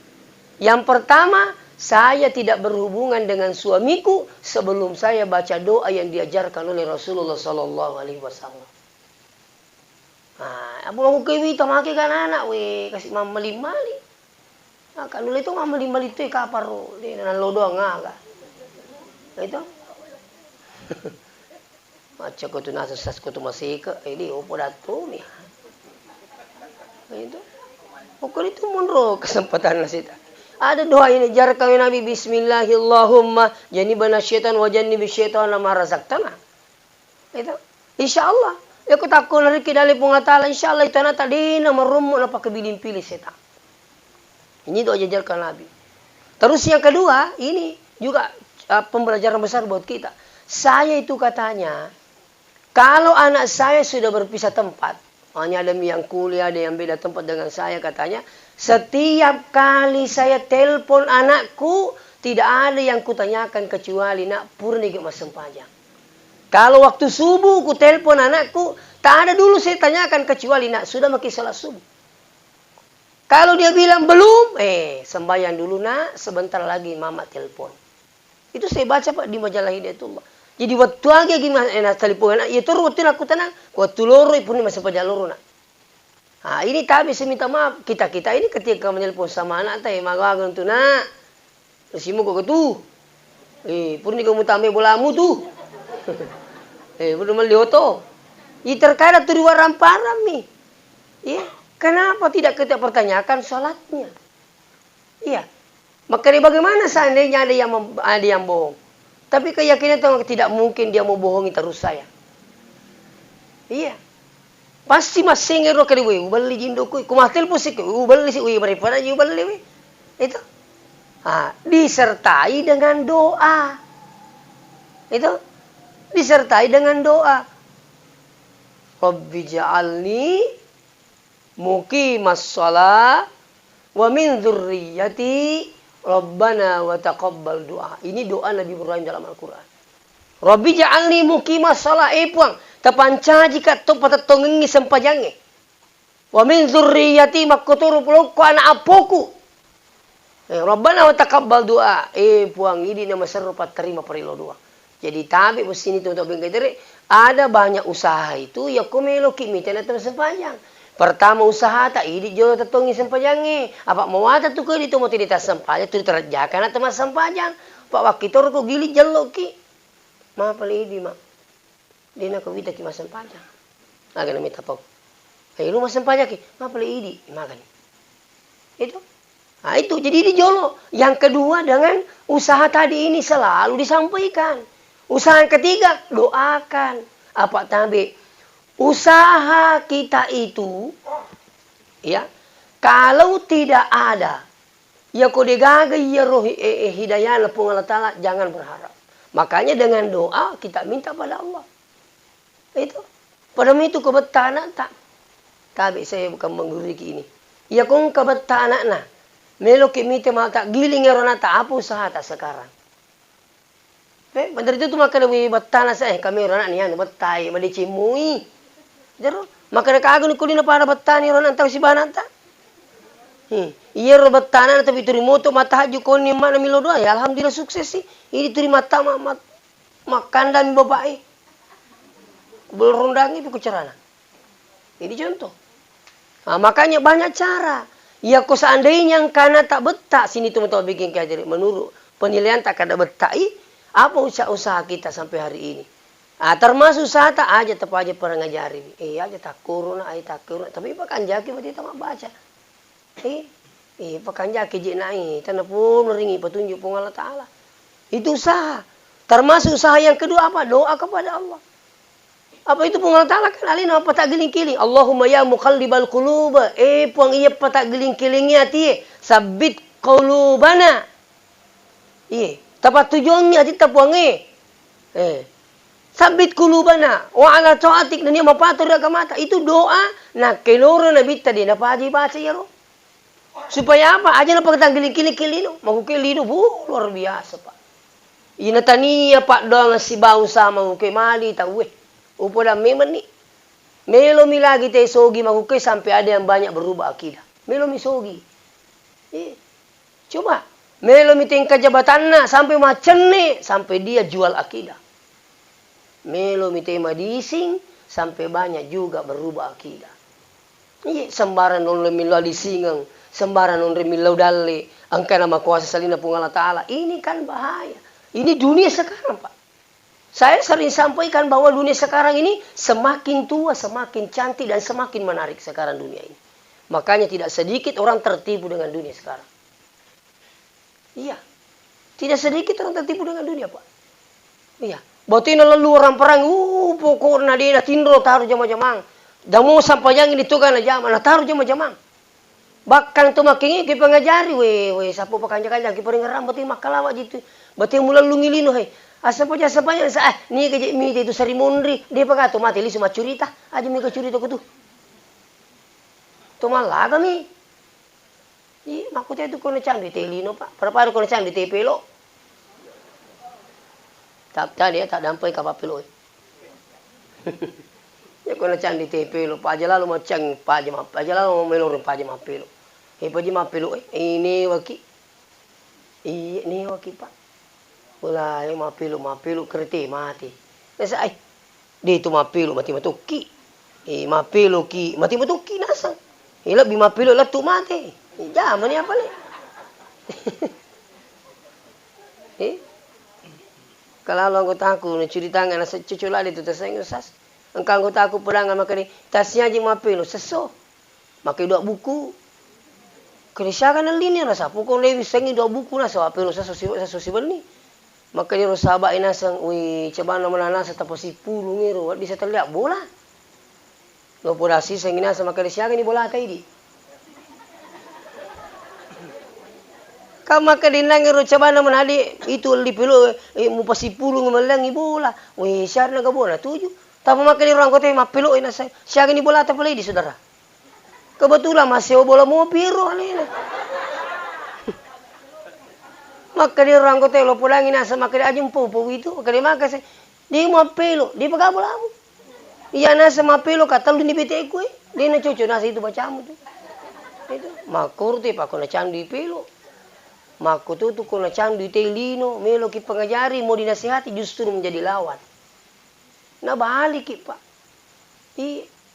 Yang pertama, saya tidak berhubungan dengan suamiku sebelum saya baca doa yang diajarkan oleh Rasulullah Sallallahu Alaihi Wasallam. Nah, aku kewi tamake kan anak we kasih mama limali. Nah, kan dulu itu mama limali itu kaparo di nan lodo ngaga. Itu. Macam ko tu nasas ko tu masih ke ini opo datu ni. Itu. Pokok itu munro kesempatan nasita. Ada doa ini jarkan Nabi Bismillahirrahmanirrahim janibana syaitan wa janibi syaitan ma razaqtana. Itu insyaallah. Ya ku takun dari kidali punga taala insyaallah itu na tadina marumu na pakebilin pilih setan. Ini doa jarkan Nabi. Terus yang kedua, ini juga pembelajaran besar buat kita. Saya itu katanya kalau anak saya sudah berpisah tempat, hanya ada yang kuliah, ada yang beda tempat dengan saya katanya. Setiap kali saya telepon anakku, tidak ada yang kutanyakan kecuali nak purni ke mas sempajang. Kalau waktu subuh ku telepon anakku, tak ada dulu saya tanyakan kecuali nak sudah makin salat subuh. Kalau dia bilang belum, sembahyang dulu nak, sebentar lagi mama telepon. Itu saya baca Pak di majalah Hidayatullah. Jadi waktu lagi gimana telepon anak, ya terus waktu aku tenang, waktu loro pun masih sempajang loro nak. Nah, ini tapi saya minta maaf kita ini ketika menelpon sama anak teh magagan tu nak resimu kok tu purni kamu tambe bolamu tu belum melioto terkadang tu dua ramparan nih kenapa tidak kita pertanyakan salatnya maka bagaimana seandainya ada yang bohong tapi keyakinan itu tidak mungkin dia mau bohongi terus saya pasti masih ngero kali we ubali jindo ku kumatel pusik ubali si we beripada ubali we itu disertai dengan doa itu disertai dengan doa Rabbi ja'alni muqimas shalah wa min dzurriyyati Rabbana wa taqabbal doa. Ini doa Nabi Ibrahim dalam Al-Quran. Rabbi ja'alni muqimas shalah puang tapanca jika tu patatongengi sempajange. Wa min dzurriyyati makuturu pulau ku anak apoku. Rabbana wa taqabbal doa. Puang ini nama serupa terima perilo doa. Jadi tabi mesin itu untuk bengkedere ada banyak usaha itu ya kumelo kimi tena terus sepanjang. Pertama usaha tak idi jolo tatongi sempajange. Apa mau ada tu ke di tu mau tidak sempajan tu terjakan atau mas sempajan. Pak wakitor ko gili jelo ki. Ma pali idi ma. Dina ko wita ki mas sempajan. Agak nami tapau. Ayo lu mas sempajan ki. Ma pali idi makan. Itu. Nah itu jadi di jolo. Yang kedua dengan usaha tadi ini selalu disampaikan. Usaha yang ketiga doakan. Apa tabe? Usaha kita itu, ya, kalau tidak ada, ya kode gaga ya roh hidayah lepung Allah Ta'ala, jangan berharap. Makanya dengan doa kita minta pada Allah. Itu. Pada itu kebetana tak. Tapi saya bukan menggurui ini. Ya kong kebetana na. Melo kimite mal tak giling erona tak apa usaha tak sekarang. Benar itu tuh maka lebih betana saya kami erona nih yang betai madicimui. Jero maka nak agun kulina para betani erona tahu si bananta. Iya ro betana tapi turi moto mata haju koni mana milo doa ya alhamdulillah sukses sih. Ini turi mata makan dan babai. Belrondangi itu carana. Ini contoh. Nah, makanya banyak cara. Ya kok seandainya yang karena tak betah sini tuh mau bikin kayak jadi menurut penilaian tak ada betah. Apa usaha kita sampai hari ini? Termasuk usaha tak aja tetap aja pernah ngajarin. Aja tak kuruna, tak kuruna. Tapi pakan jaki berarti tak baca. Pakan jaki je naik. Tanah pun ringi petunjuk pun Allah Ta'ala. Itu usaha. Termasuk usaha yang kedua apa? Doa kepada Allah. Apa itu pun Allah Ta'ala kan alina apa tak giling-giling. Allahumma ya muqallibal qulub. Puang iya apa tak giling-gilingnya hati. Sabit qulubana. Tepat tujuannya hati tak puang Sabit kulubana wa ala ta'atik dan dia mapatur dak mata itu doa na keloro na bitta di na paji baca ya ro supaya apa aja na pagtang giling-giling kilino magukilino luar biasa pak ina tania pak doang si bau sama uke mali tahu upoda memang ni melo mi lagi te sogi maguke sampai ada yang banyak berubah akidah melo mi sogi coba melo mi tingkat jabatanna sampai macam ni sampai dia jual akidah melo mitema dising sampai banyak juga berubah akidah. Sembaran non lemilo disingang, sembaran non remilo dalle, angka nama kuasa salina pun Allah Ta'ala. Ini kan bahaya. Ini dunia sekarang, Pak. Saya sering sampaikan bahwa dunia sekarang ini semakin tua, semakin cantik dan semakin menarik sekarang dunia ini. Makanya tidak sedikit orang tertipu dengan dunia sekarang. Iya. Tidak sedikit orang tertipu dengan dunia, Pak. Iya. Batina lalu orang perang, pokoknya dia tindro taruh jama-jamang. Dah mau sampai yang ini tu kan jama, taruh jama-jamang. Bahkan tu makin kita ngajari, sapu pakai jangan kita peringeram, batin makalawa gitu. Batin mula lungilino hai. Asal paja ni kerja mi itu sari mondri, dia pakai tu mati li cuma curita, aja mi curita ku tu. Tu malah kami. Makutnya itu kena cang di telino pak, perparu kena cang di tepelo. Tak dia tak dampai kapal pelo. Ya kena cang di tepelo, pak aja lalu macang pajama, aja lalu mau melorong pajama pelo. Pajama pelo ini waki. Ini waki pak. Wala yang mapelo kereta mati. Nasa ay, dito mapelo mati matuki. Mapelo ki mati matuki nasa. Hilap bi mapelo lah tu mati. Jaman ni apa ni? Kalau anggota aku ceritakan nasa cucu lagi tu tersayang usas. Engkau anggota aku perangan makan ni tasnya aja mapelo seso. Makai dua buku. Kerisyakan lini rasa pukul lewi sengi dua buku nasa mapelo seso sibel ni. Maka dia sahabat ina sang coba nama nasa tapi si pulu ngiro bisa terlihat bola. Lo podasi sang ina sama kali siaga ni bola tadi. Kama kadinang ngiro coba nama nadi itu di pulu mu pasi pulu ngemelangi bola. Syar na bola tuju. Tapi maka di orang kota ma pulu ina sang siaga ni bola tapi di saudara. Kebetulan masih bola mau biru ni. Maka dia orang kota lo pulangin asa maka dia ajung popo itu maka dia maka dia mau pelo dia pakai bola mu iya nasa mau pelo kata lu ni bete ku dia na cucu nasa itu bacamu tu itu makur te pa kona candi pelo maku tu kona candi telino melo ki pengajari mau dinasihati justru menjadi lawan nah balik ki pak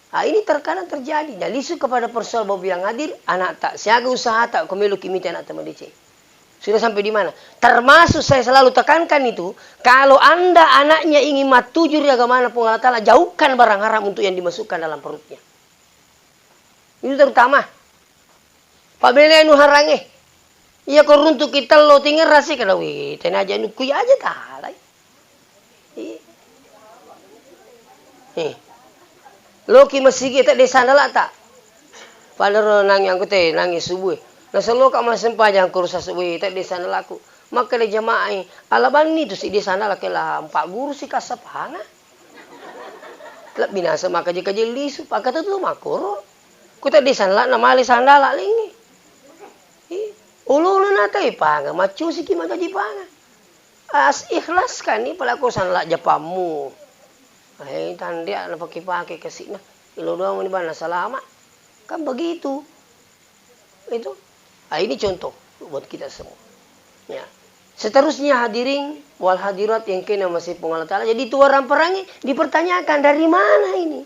Nah, ini terkadang terjadi. Dan lisu kepada persoal bawa bilang hadir, anak tak siaga usaha tak kemelu kimiti anak teman DC. Sudah sampai di mana? Termasuk saya selalu tekankan itu, kalau Anda anaknya ingin matujur di agama Allah Ta'ala, jauhkan barang haram untuk yang dimasukkan dalam perutnya. Itu terutama. Pak Belenu harange. Iya kau runtuk kita lo tinggal rasi kada wih, tenaja nukui aja tak. Loki masih kita di sana lah tak. Padahal nangis aku teh nangis subuh. Nah selalu kau masih panjang kursus subuh tak di sana laku. Maka di jamaah alaban ni tu si di sana lah kelah 4 guru si kasap hana. Lek binasa maka jika jeli su pakai tu makoro. Ku tak di sana lah nama ali sandala lingi. Ulu nata ipanga macu si kimata jipanga. As ikhlas kan ni pelaku sana lah japamu. Tandia na pakai kasih nah ilo doang ni bana salama kan begitu itu. Ini contoh buat kita semua ya. Seterusnya hadirin wal hadirat yang kena masih Allah Ta'ala. Jadi itu orang perangi dipertanyakan dari mana ini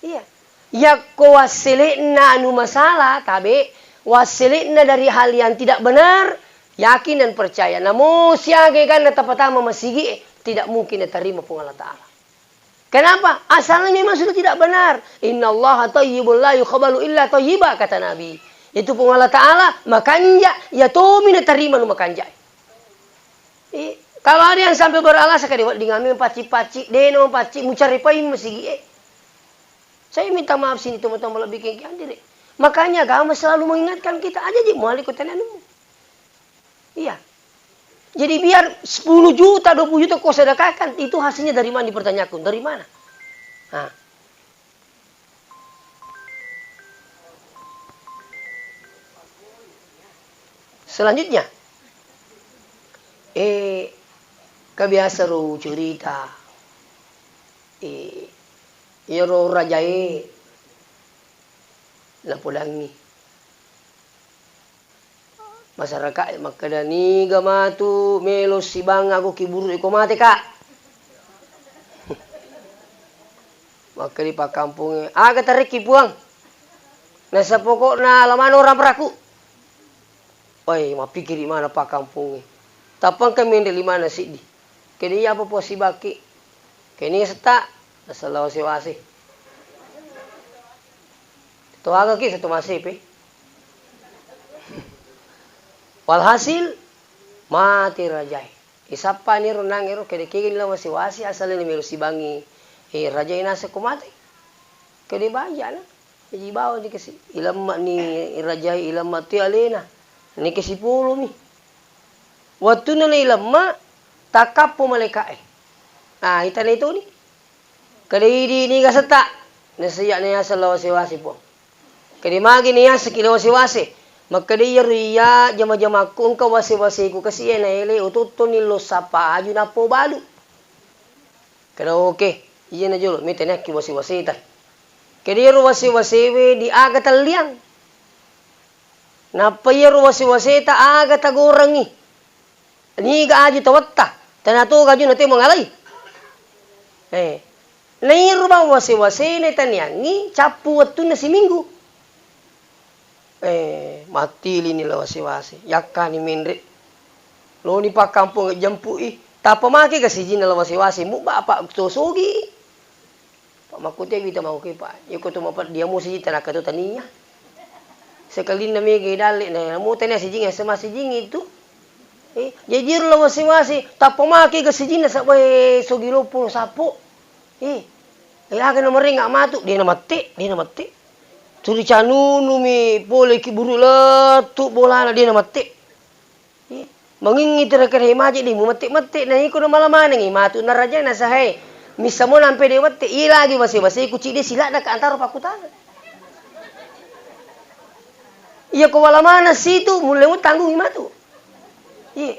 iya ya ko wasilina anu masalah tabe wasilina dari hal yang tidak benar yakin dan percaya namun siage kan pertama masih tidak mungkin diterima Allah Ta'ala. Kenapa? Asalnya memang sudah tidak benar. Innallaha thayyibun la yuqbalu illa thayyiba kata Nabi. Itu Allah Ta'ala makanja ya tomina terima nu makanja. Kalau ada yang sampai beralasan kadi dengan paci-paci, deno paci mucari pai masih saya minta maaf sini teman-teman lebih kayak diri. Makanya agama selalu mengingatkan kita aja di muali kota anu. Iya. Jadi biar 10 juta, 20 juta kau sedekahkan, itu hasilnya dari mana dipertanyakan? Dari mana? Nah. Selanjutnya. Kebiasa ro cerita. Ro rajai. Lapulangi. Masyarakat makadani gamatu melo sibang aku kiburu iko mate kak. Maka di pak kampungnya aga tarik kipuang. Nasa pokok na laman orang peraku. Oi, mapikir di mana pak kampungnya. Tapang kami di mana sih di. Kini apa posi baki. Kini seta nasalah wasi-wasi. Itu aga ki satu masih pe. Walhasil mati rajai. Isapa ni runang ero kede kegin la wasi-wasi asal ni melu sibangi. Rajai nasa kumati. Kede baja na. Jadi bawa di kasi ilam ni rajai ilam mati alena. Ni kasi pulo mi. Waktu na ilam ma takap po maleka Ah ita na ito ni. Kede ni kasata. Nasiya niya sa wasi-wasi po. Kede magi niya sa kilo wasi-wasi. Maka dia ria jama-jama kung kawasi-wasi ko kasi na ele ututo nilo sapa aju na po balu. Kada oke, iya na julo, mita na ki wasi-wasi ta. Kaya ro wasi-wasi we di aga taliang. Napayero wasi-wasi ta aga tagorangi. Ni ga aju tawatta, tanato gaju nate mangalay. Nairo ba wasi-wasi na tanyangi capu watu na si minggu. Mati nila wasi-wasi. Yakka ni mindre. Lo ni pa kampung jampui. Tapa maki kasi jina la wasi-wasi. Mu ba apa sosogi. Pak makute kita mau ke pa. Yuko tu mapat dia mu si tanaka tu taninya. Sekali na mege dali na mu tanya si jinga sama si jing itu. Jajir la wasi-wasi. Tapa maki kasi jina sa sogi lopo sapo. Aga na maringa matu. Dia na mati. Turi canunu mi boleh kiburu letuk bola na dia na mati. Mangingit rekan hemaji di mu mati na iko na malaman ngi matu na raja na sahe. Misa mo nampe de wate i lagi wasi-wasi kuci de sila na ka antaro pakutan. Iya ko wala mana situ mulai mo tanggung matu.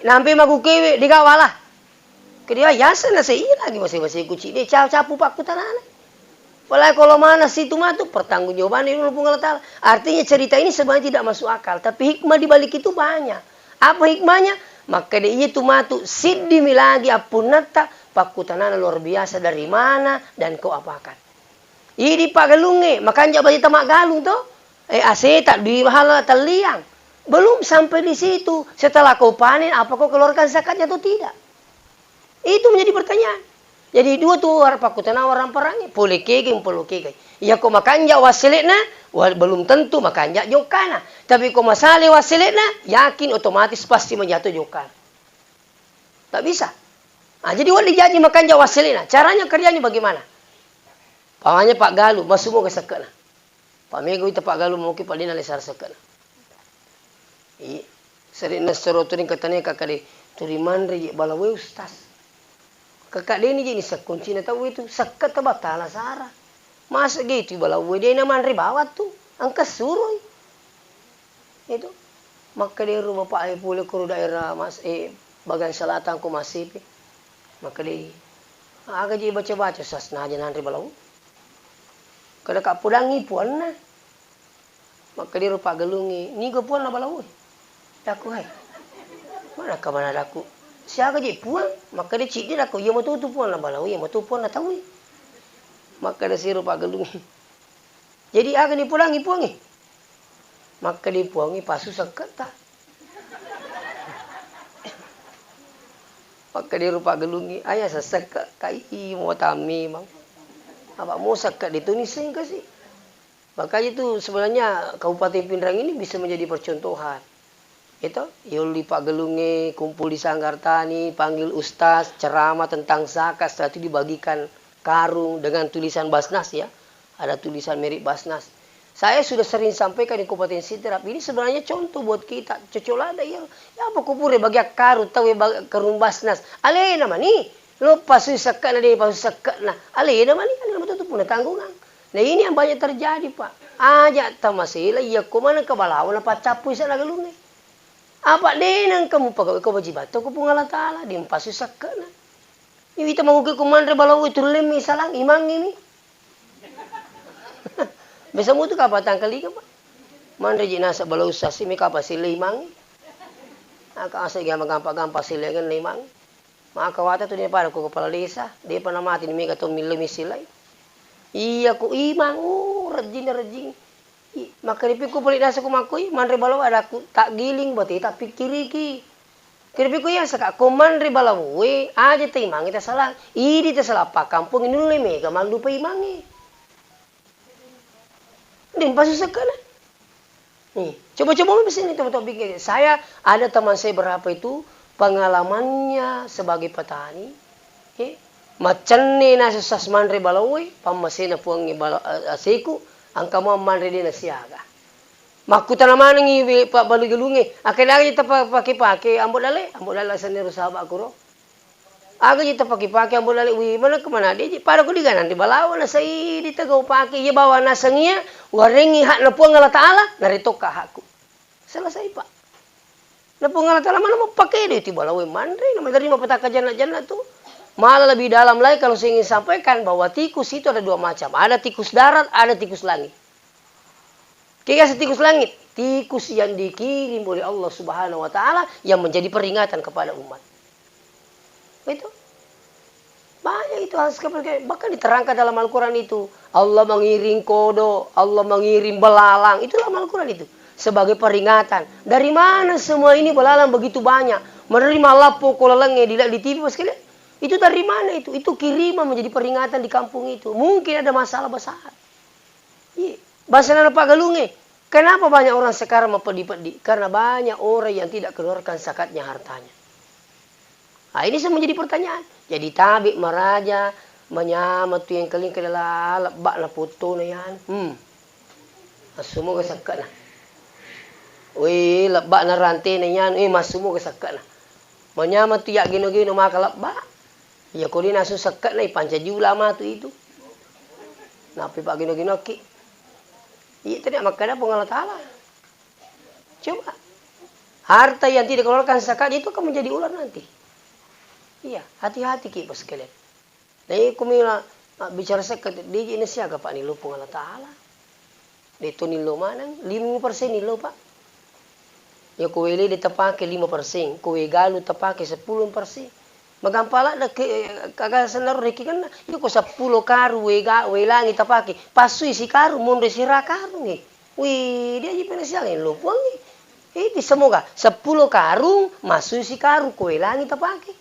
Nampe magukewe di kawala. Kedia yasa na sei lagi wasi-wasi kuci de capu pakutan. Walau kalau mana situ matu pertanggungjawaban ini Allah Ta'ala. Artinya cerita ini sebenarnya tidak masuk akal. Tapi hikmah di balik itu banyak. Apa hikmahnya? Maka dia itu matu siddi milagi apunata pakutanana luar biasa dari mana dan kau apakan. Idi pak galunge, makanya bagi tamak galung tuh. Ase tak dibahala terliang. Belum sampai di situ. Setelah kau panen, apa kau keluarkan zakatnya atau tidak? Itu menjadi pertanyaan. Jadi dua tuh harap aku tanah orang perangnya. Boleh kege, boleh kege. Ya kau makan jak wasilitna, belum tentu makan jak jokana. Tapi kau masalah wasilitna, yakin otomatis pasti menjatuh jokana. Tak bisa. Nah, jadi wali jadi makan jak wasilitna. Caranya kerjanya bagaimana? Pamanya Pak Galuh, masuk mau ke sekena. Pak Mego itu Pak Galuh mau ke Pak Dina lesar sekena. Sering nasroturin katanya kakak de turimandri balawe ustaz. Kakak dia ini jadi sekunci na tahu itu sekat batala sara. Masa gitu balawe dia namandri bawat tuh angka suruh. Itu maka dia rumah Pak Ai pule ke daerah bagian selatan ku masih. Maka dia agak jadi baca-baca sasna aja nandri balawe. Kada kak pulangi puan na. Maka dia rupa gelungi. Ni go puan na balawe. Daku hai. Mana ka mana daku? Siaga je puan. Maka dia cik dia daku. Ya mau tu puan na balawe. Ya mau tu puan na tahu. Maka dia si rupa gelungi. Jadi aga ni pulangi puangi. Maka dia puangi pasu sekat tak. Maka dia rupa gelungi. Ayah sesekat kai mau tami mang. Apa mau sekat itu ni sing kasih. Makanya itu sebenarnya Kabupaten Pindrang ini bisa menjadi percontohan. Itu Yuli Pak Gelunge kumpul di Sanggar Tani, panggil ustaz, ceramah tentang zakat, setelah itu dibagikan karung dengan tulisan Basnas ya. Ada tulisan merek Basnas. Saya sudah sering sampaikan di Kabupaten Sidrap, ini sebenarnya contoh buat kita. Cocolada ya. Ya apa kupure bagi karung tahu karung Basnas. Ale nama ni. Lo pasu sekat na dia pasu sekat na. Ale nama ni, ale nama tu pun tanggungan. Nah ini yang banyak terjadi Pak. Ajak tamasila ya ko mana ka balaw na pacapu sa nagalungi. Apa din ang kamu pagaw ko bajibato ko pung Allah Taala di pasu sekat na. Iwi ta manguki ko man re balaw itu lemi salang imang ini. Besa mo tu ka patang kali ka Pak. Man re nasa balaw sa si mi ka pa sila imang. Aka asa ga magampa-gampa sila gan imang. Mga kawata to din para ko kepala desa, dia pernah mati ni mega to milimi silay. Iya ko imang rajin. Maka dipi ko balik nasa kumakoy, manre balaw ada ku tak giling bati tak pikiri ki. Kiripi ko yan saka ko manre balaw we aja te imang ita salang. Idi te salah pa kampung ini le mega maldu pa imangi. Din pasusaka na. Nih, coba-coba bisa nih teman-teman bikin. Saya ada teman saya berapa itu pengalamannya sebagai petani, macam ni nasa sasmanre balawai, pamasena puangi aseku, angka mau manre di nasiaga. Makuta naman ng Pak Balugalungi, akin lagi kita pakai ambot lale sanero sahabat aku ro. Aga kita pakai ambot lale, mana kemana dia? Para ko diganan di balawan na sa di tagaw pakai, ya bawa nasangnya, waringi hak na puang Allah Taala, narito ka hakku. Selesai Pak. Na pengalaman mana mau pakai itu balawe mandre, nama dari petaka jannah tuh. Malah lebih dalam lagi kalau saya ingin sampaikan bahwa tikus itu ada dua macam. Ada tikus darat, ada tikus langit. Kayak tikus langit, tikus yang dikirim oleh Allah Subhanahu wa taala yang menjadi peringatan kepada umat. Itu. Banyak itu bahkan diterangkan dalam Al-Qur'an itu. Allah mengirim kodo, Allah mengirim belalang, itu dalam Al-Qur'an itu. Sebagai peringatan. Dari mana semua ini belalang begitu banyak? Menerima lapo kolalangnya di TV pas kalian. Itu dari mana itu? Itu kiriman menjadi peringatan di kampung itu. Mungkin ada masalah besar. Bahasa Pak Galunge. Kenapa banyak orang sekarang mempedi-pedi? Karena banyak orang yang tidak keluarkan zakatnya hartanya. Nah ini semua menjadi pertanyaan. Jadi tabik meraja menyamat tu yang keling kedala lebak na foto na yan. Semua kesakat na. Wih, lebak na rantai na yan. Masuk ke sakat na. Menyamat tu yak gino-gino maka lebak. Ya kau ni nasu sakat na ipanca jula mah tu itu. Napi pak gino-gino ki. Iya tidak makanya pengalat Allah. Coba. Harta yang tidak dikeluarkan zakat itu akan menjadi ular nanti. Iya, hati-hati ki bos sekalian. Nah, aku mila bicara zakat di Indonesia apa ni lo pengalat Allah. Itu nilo mana? 5% nilo pak. Ya kowe le ditepake 5%, kowe galu tepake 10%. Magampala da kagak senar reki kan yo ko 10 karu we langi tapake. Pasui si karu monde si karu ngi. Wih, dia jadi penasiang lo puang ngi. Itu semoga 10 karung masuk si karu kue langi tapake.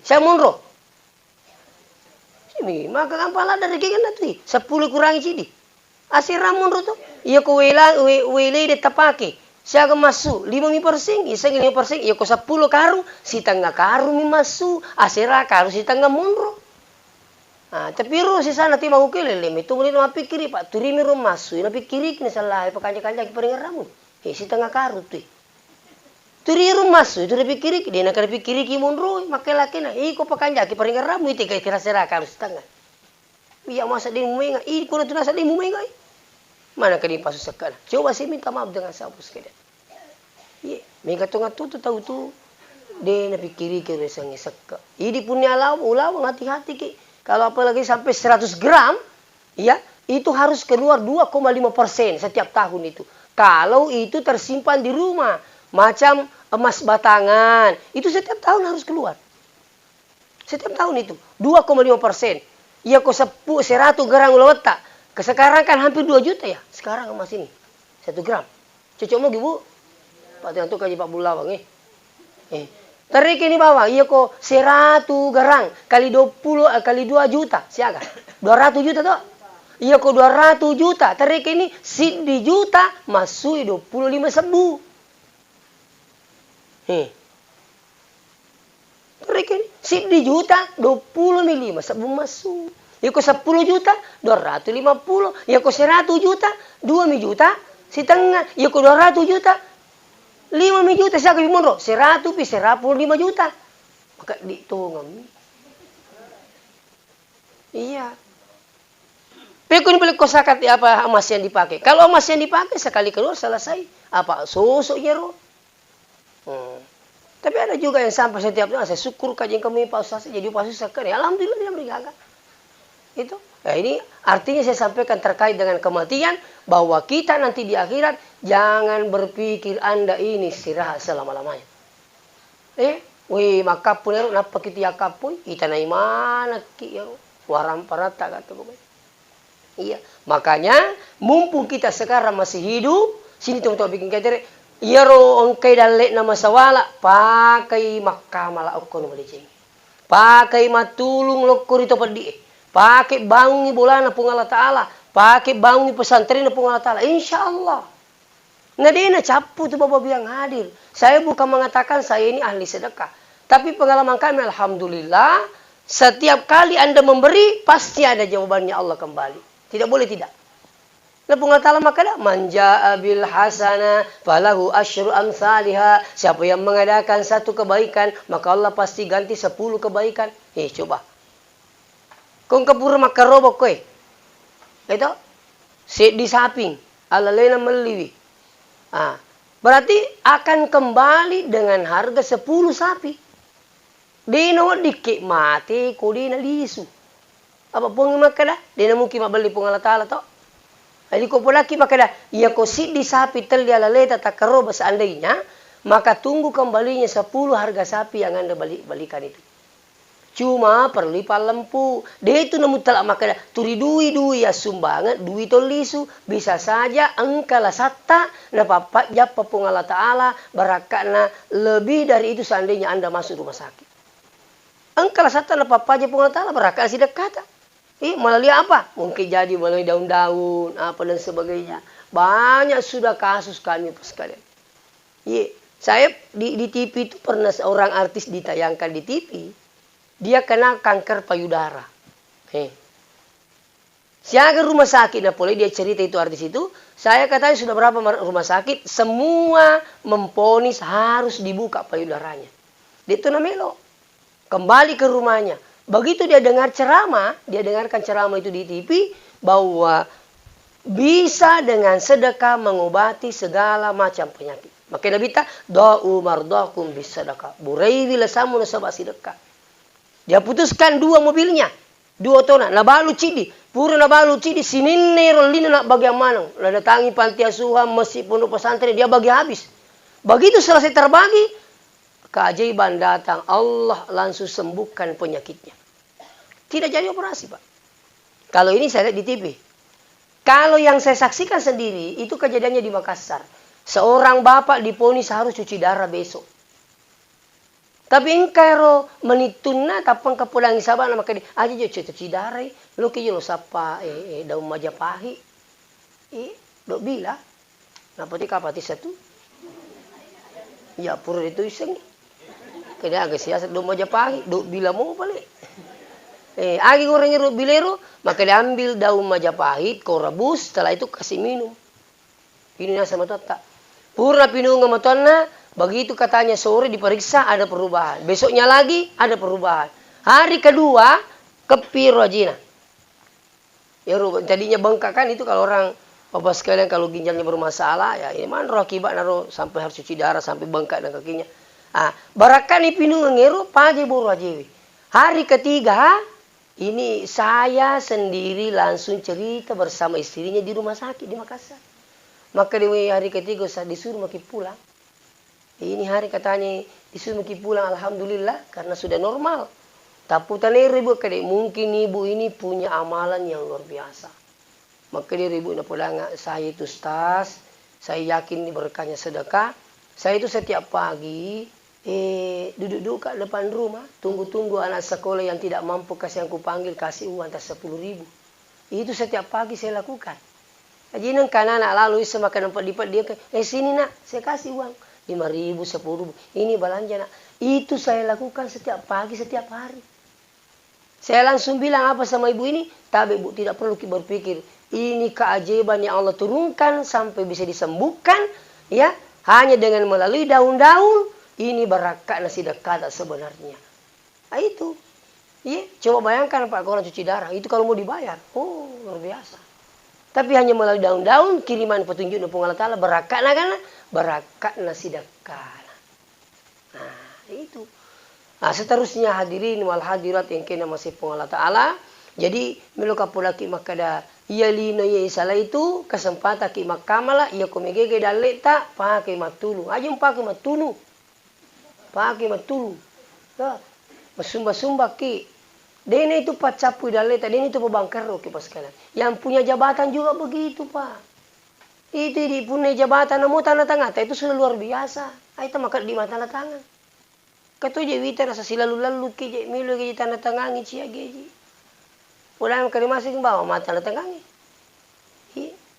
Saya monro. Sini maka gampala da reki kan tu 10 kurangi sidi. Asira monro to. Iya ko we de tapake. Siaga masuk 5%, isang 5%, iya ko 10 karung, si tengah karung mi masuk, asera karung si tengah munro. Tapi ro si sana ti mau kelele, itu mulai nama pikiri pak, turi mi ro masuk, na pikiri kini salah, pakanja-kanja ki paringan ramu, si tengah karung tu. Turi ro masuk, itu na pikiri, dia nak pikiri ki munro, makai laki na, ko pakanja ki paringan ramu, itu kaya tira sera karung si tengah. Iya masa dia mumenga, ko na tu nasa dia mumenga. Mana kini pasu sekali. Coba saya minta maaf dengan sahabat sekalian. Iya, mereka tu tahu tu. Dia nak pikiri ke resangnya sekali. Ini punya ulawang hati-hati ki. Kalau apalagi sampai 100 gram, ya itu harus keluar 2,5% setiap tahun itu. Kalau itu tersimpan di rumah, macam emas batangan, itu setiap tahun harus keluar. Setiap tahun itu 2,5%. Ya kok 100 gram ulawata. Sekarang kan hampir 2 juta ya. Sekarang emas ini. 1 gram. Cocok mau ibu? Pak Tiang tu kaji Pak Bulawang Tarik ini bawah. Iya kok 100 garang. Kali 20, kali 2 juta. Siaga. 200 juta toh. Iya kok 200 juta. Tarik ini di juta. Masuk 25.000. Tarik ini. di juta 25.000 sebelum masuk. Ya ko 10 juta 250. Ya ko 100 juta 2 juta setengah. Ya ko 200 juta 5 juta siya kayo mo 100 pi 105 juta. Maka dihitungan. Iya. Pero kung balik ko sakat apa emas yang dipakai. Kalau emas yang dipakai sekali keluar selesai. Apa susuk ya ro. Tapi ada juga yang sampai setiap tahun saya syukur kajian kami Pak Ustaz jadi Pak Ustaz sekali. Alhamdulillah dia berjaga. Itu. Nah, ini artinya saya sampaikan terkait dengan kematian bahwa kita nanti di akhirat jangan berpikir Anda ini istirahat selama-lamanya. Maka pun napa kita yakapun kita na mana ki ya waram parata kata gue. Iya, makanya mumpung kita sekarang masih hidup, sini teman-teman bikin kader, iya ro ongkai dalek nama sawala, pakai makamala okon malicing. Pakai matulung lokor itu padi. Pakai bangun bolana pung Allah Ta'ala. Pakai bangun pesantren pung Allah Ta'ala. Insyaallah. Ngadena capu tu Bapak yang hadir. Saya bukan mengatakan saya ini ahli sedekah. Tapi pengalaman kami alhamdulillah, setiap kali Anda memberi, pasti ada jawabannya Allah kembali. Tidak boleh tidak. Pung Allah Ta'ala maka dah. Manja bil hasana falahu asyru amsalihha. Siapa yang mengadakan satu kebaikan, maka Allah pasti ganti 10 kebaikan. Coba. Kung kapura makarobok ko Ito, di saping, alalena meliwi. Berarti akan kembali dengan harga 10 sapi. Di no dikik mati, kudi na lisu. Apa pun makada, di na mungkin mabali pung Allah Ta'ala to. Jadi ko pulaki makada, iya ko di sapi tel di alaleta takaroba seandainya, maka tunggu kembalinya 10 harga sapi yang Anda balikan itu. Cuma perlipat lempu. Dia itu namun telah maka turi dui ya sumbangan, dui tolisu. Bisa saja engkala satta na papak japa pung Allah Ta'ala barakana lebih dari itu seandainya Anda masuk rumah sakit. Engkala satta na papak japa pung Allah Ta'ala barakana si dekata. Melalui apa? Mungkin jadi melalui daun-daun, apa dan sebagainya. Banyak sudah kasus kami sekalian. Saya di TV itu pernah seorang artis ditayangkan di TV. Dia kena kanker payudara. Siaga rumah sakit Napoli, dia cerita itu artis itu. Saya katanya sudah berapa rumah sakit, semua memponis harus dibuka payudaranya. Dia itu namelo. Kembali ke rumahnya. Begitu dia dengar ceramah, dia dengarkan ceramah itu di TV, bahwa bisa dengan sedekah mengobati segala macam penyakit. Maka Nabi ta, da'u mardakum bisadaqah. Burai bila samu nasabah sedekah. Dia putuskan 2 mobilnya. 2 tona. Nabalu cidi. Pura nabalu cidi. Sinine rolina nak bagaimana. Lah datangi panti asuhan, masjid pondok pesantren. Dia bagi habis. Begitu selesai terbagi. keajaiban datang, Allah langsung sembuhkan penyakitnya. Tidak jadi operasi, Pak. Kalau ini saya lihat di TV. Kalau yang saya saksikan sendiri, itu kejadiannya di Makassar. Seorang bapak diponis harus cuci darah besok. Tapi engkau menituna tapang kepulang saban maka di aja jo cuci darah lo ke lo sapa daun Majapahit dok bila napati kapati satu ya pura itu iseng kena agak siasat daun Majapahit dok bila mau balik agi gorengnya dok bilero maka diambil daun Majapahit kau rebus setelah itu kasih minum ini sama tota purna pinung sama tonna. Begitu katanya sore diperiksa ada perubahan. Besoknya lagi ada perubahan. Hari kedua kepiro ajina. Ya tadinya bengkak kan itu kalau orang bapak sekalian kalau ginjalnya bermasalah ya ini mana roh akibat naro sampai harus cuci darah sampai bengkak dan kakinya. Ah, barakan ipinu ngeru pagi boru ajewi. Hari ketiga ini saya sendiri langsung cerita bersama istrinya di rumah sakit di Makassar. Maka di hari ketiga saya disuruh makin pulang. Ini hari katanya disuruh pulang alhamdulillah karena sudah normal. Tapi tanya ibu kadek mungkin ibu ini punya amalan yang luar biasa. Maka dia ibu nak pulang saya itu Ustaz, saya yakin ini berkahnya sedekah. Saya itu setiap pagi duduk-duduk kat depan rumah, tunggu-tunggu anak sekolah yang tidak mampu kasih yang kupanggil kasih uang tas 10.000. Itu setiap pagi saya lakukan. Jadi kan anak lalu semakin nampak lipat dia sini nak saya kasih uang. 5.000, 10.000. Ini belanja nak. Itu saya lakukan setiap pagi, setiap hari. Saya langsung bilang apa sama ibu ini? Tapi bu tidak perlu berpikir. Ini keajaiban yang Allah turunkan sampai bisa disembuhkan. Ya, hanya dengan melalui daun-daun. Ini barakat nasi dekat sebenarnya. Nah itu. Ya, coba bayangkan Pak orang cuci darah. Itu kalau mau dibayar. Oh, luar biasa. Tapi hanya melalui daun-daun kiriman petunjuk dari Allah Ta'ala barakat kan? Barakat nasidakal. Nah, itu. Nah, seterusnya hadirin wal hadirat yang kena masih Allah Ta'ala. Jadi, meluka pulaki makada iyalino ye salah itu kesempatan ki makamala iya komegege daleta pakai matulu. Ajum pakai matulu. Pakai matulu. Ya, masumba-sumba ki. Dene itu pacapu daleta, dene itu pembangkar ke pas kalian. Yang punya jabatan juga begitu, Pak. Itu di punya jabatan namu tanda tangan, itu sudah luar biasa. Itu maka di mata tanda tangan. Katu je wita rasa silalu-lalu ki je milu ki tanda tangan cia geji. Pulang ke masing bawa mata tanda tangan.